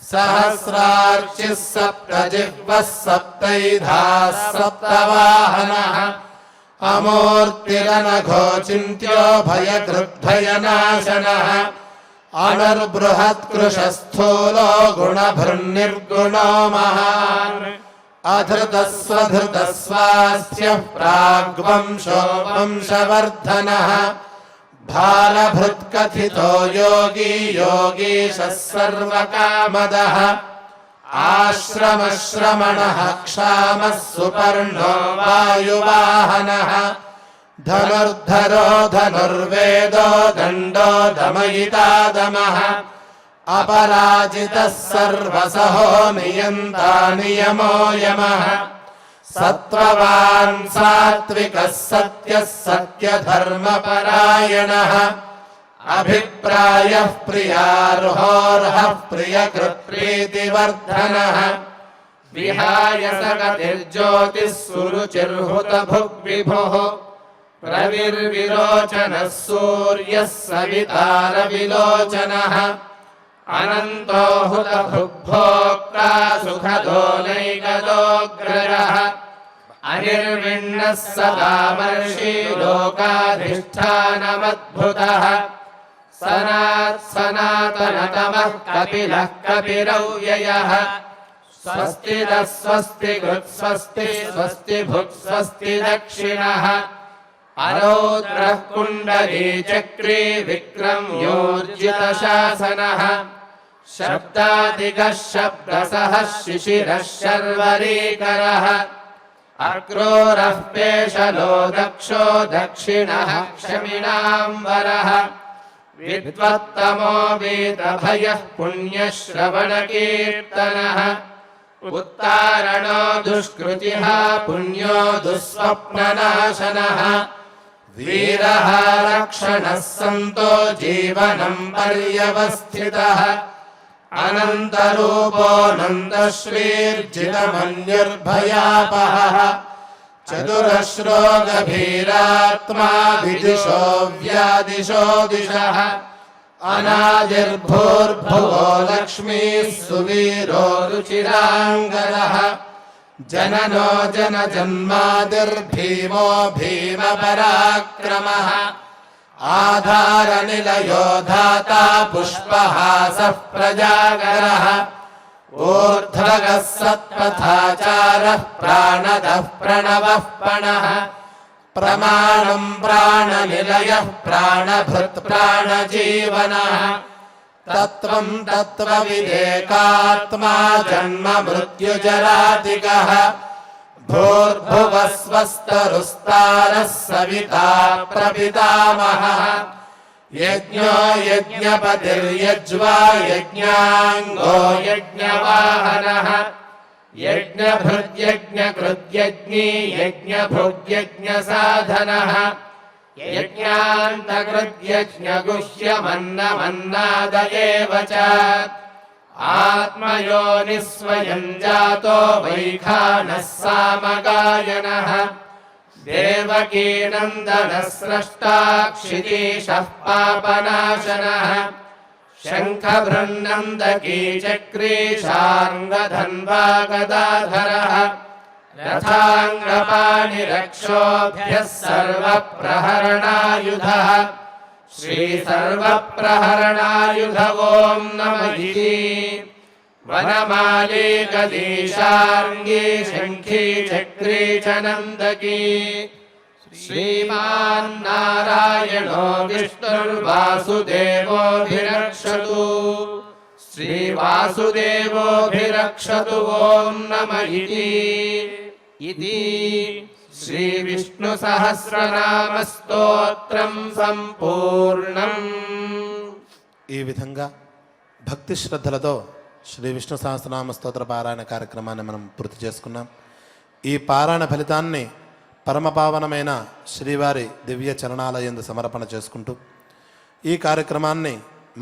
D: सहस्रार्चिः सप्तजिह्वः सप्तैधाः सप्तवाहनः अमूर्तिरनघोचिन्त्यो भयकृद्भयनाशनः अनर्बृहत्कृशस्थूलो गुणभृन्निर्गुणो महान् अधृतस्वधृतस्वास्थ्यः प्राग्वंशो वंशवर्धनः भालभृत्कथितो योगी योगीशः सर्वकामदः आश्रमश्रमणः क्षामः सुपर्णो वायुवाहनः धनुर्धरो धनुर्वेदो दण्डो दमयिता दमः अपराजितः सर्वसहो नियन्ता नियमो यमः सत्त्ववान् सात्विकः सत्यः सत्यधर्मपरायणः अभिप्रायः प्रियार्होर्हः प्रियकृत्प्रीतिवर्धनः विहाय सगतिर्ज्योतिः सुरुचिर्हुतभुग्विभुः रविर्विलोचनः सूर्यः सवितारविलोचनः अनन्तो हुतभुग्भोक्ता सुखदोलैकदोऽग्रजः अनिर्विण्णः सदामर्षि लोकाधिष्ठानमद्भुतः सनातनतमः कपिलः कपिरव्ययः स्वस्ति नः स्वस्ति कृत्स्वस्ति स्वस्ति भुक् स्वस्ति दक्षिणः अरौद्रः कुण्डलीचक्री विक्रम्योर्जितशासनः शब्दादिगः शब्दसः शिशिरः शर्वरीकरः अक्रूरः पेशलो दक्षो दक्षिणः क्षमिणाम्बरः विद्वत्तमो वेदभयः पुण्यश्रवणकीर्तनः उत्तारणो दुष्कृतिः पुण्यो दुःस्वप्ननाशनः वीरः रक्षणः सन्तो जीवनं पर्यवस्थितः अनन्तरूपो नन्दश्रीर्जितमन्युर्भयापहः चतुरश्रो गभीरात्मा विदिशो व्यादिशो दिशः अनादिर्भूर्भुवो लक्ष्मीः सुवीरो रुचिराङ्गरः जननो जनजन्मादिर्भीमो भीमपराक्रमः आधारनिलयो धाता पुष्पहासः प्रजागरः ऊर्ध्वगः सत्पथाचारः प्राणदः प्रणवः पणः प्रमाणं प्राणनिलयः प्राणभृत् प्राणजीवनः तत्त्वं तत्त्वविदेकात्मा जन्म मृत्युजरातिकः भूर्भुवः स्वस्तरुस्तारः सविता प्रपितामहः यज्ञो यज्ञपतिर्यज्वा यज्ञाङ्गो यज्ञवाहनः यज्ञभृद्यज्ञकृद्यज्ञी यज्ञभुग्यज्ञसाधनः यज्ञान्तकृद्यज्ञगुह्यमन्नमन्नादयेव च आत्मयोनिः स्वयं जातो वैखानः सामगायनः देवकीनन्दनः स्रष्टा क्षितीशः पापनाशनः शङ्खभृन्नन्दकी चक्री शार्ङ्गधन्वा गदाधरः रथाङ्गपाणिरक्षोभ्यः सर्वप्रहरणायुधः श्रीसर्वप्रहरणायुध ॐ नमः वनमाली गदीशार्ङ्गी शङ्खी चक्री च नन्दकी श्रीमान्नारायणो विष्णुर्वासुदेवोऽभिरक्षतु श्रीवासुदेवोऽभिरक्षतु ॐ नमः इति श्रीविष्णुसहस्रनामस्तोत्रं సంపూర్ణం।
B: ఈ విధంగా భక్తి శ్రద్ధలతో శ్రీ విష్ణు సహస్రనామ స్తోత్ర పారాయణ కార్యక్రమాన్ని మనం పూర్తి చేసుకున్నాం। ఈ పారాయణ ఫలితాన్ని పరమపావనమైన శ్రీవారి దివ్య చరణాలయందు సమర్పణ చేసుకుంటూ ఈ కార్యక్రమాన్ని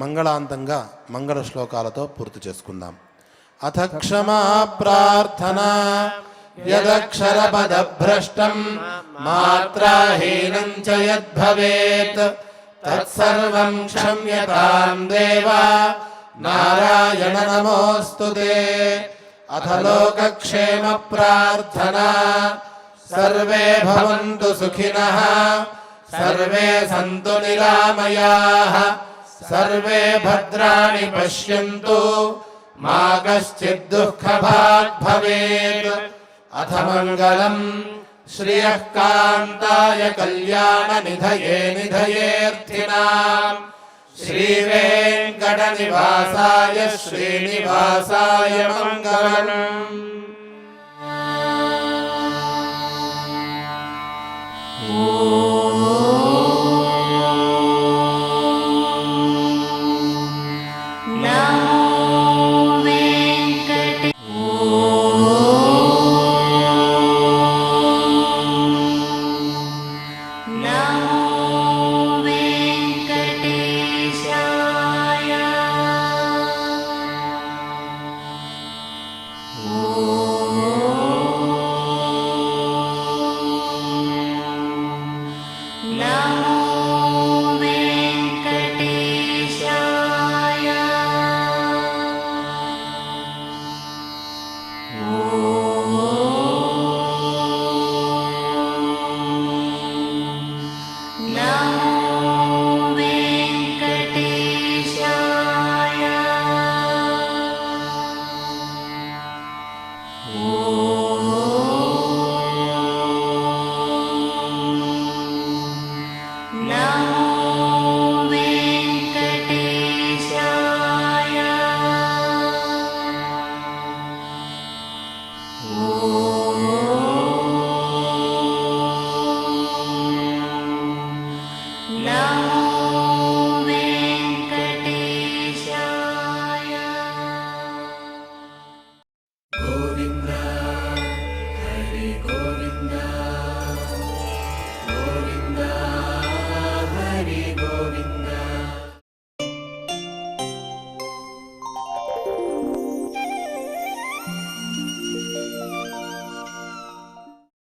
B: మంగళాంతంగా మంగళ శ్లోకాలతో పూర్తి చేసుకుందాం। అథ క్షమా ప్రార్థనా యదక్షరపదభ్రష్టం మాత్రాహీనం చ యద్భవేత్ తత్సర్వం క్షమ్యతాం దేవా నారాయణ నమోస్తుతే। అథ లోకక్షేమ ప్రార్థనా సర్వే భవంతు సుఖినః సర్వే సంతు నిరామయాః సర్వే భద్రాణి పశ్యంతు మా కశ్చిద్ దుఃఖభాగ్ భవేత్। అథ మంగళం శ్రియః కాంతాయ కళ్యాణ నిధయే నిధయేర్థినాం శ్రీవేంకట निवासाय श्रीनिवासाय मङ्गलम्।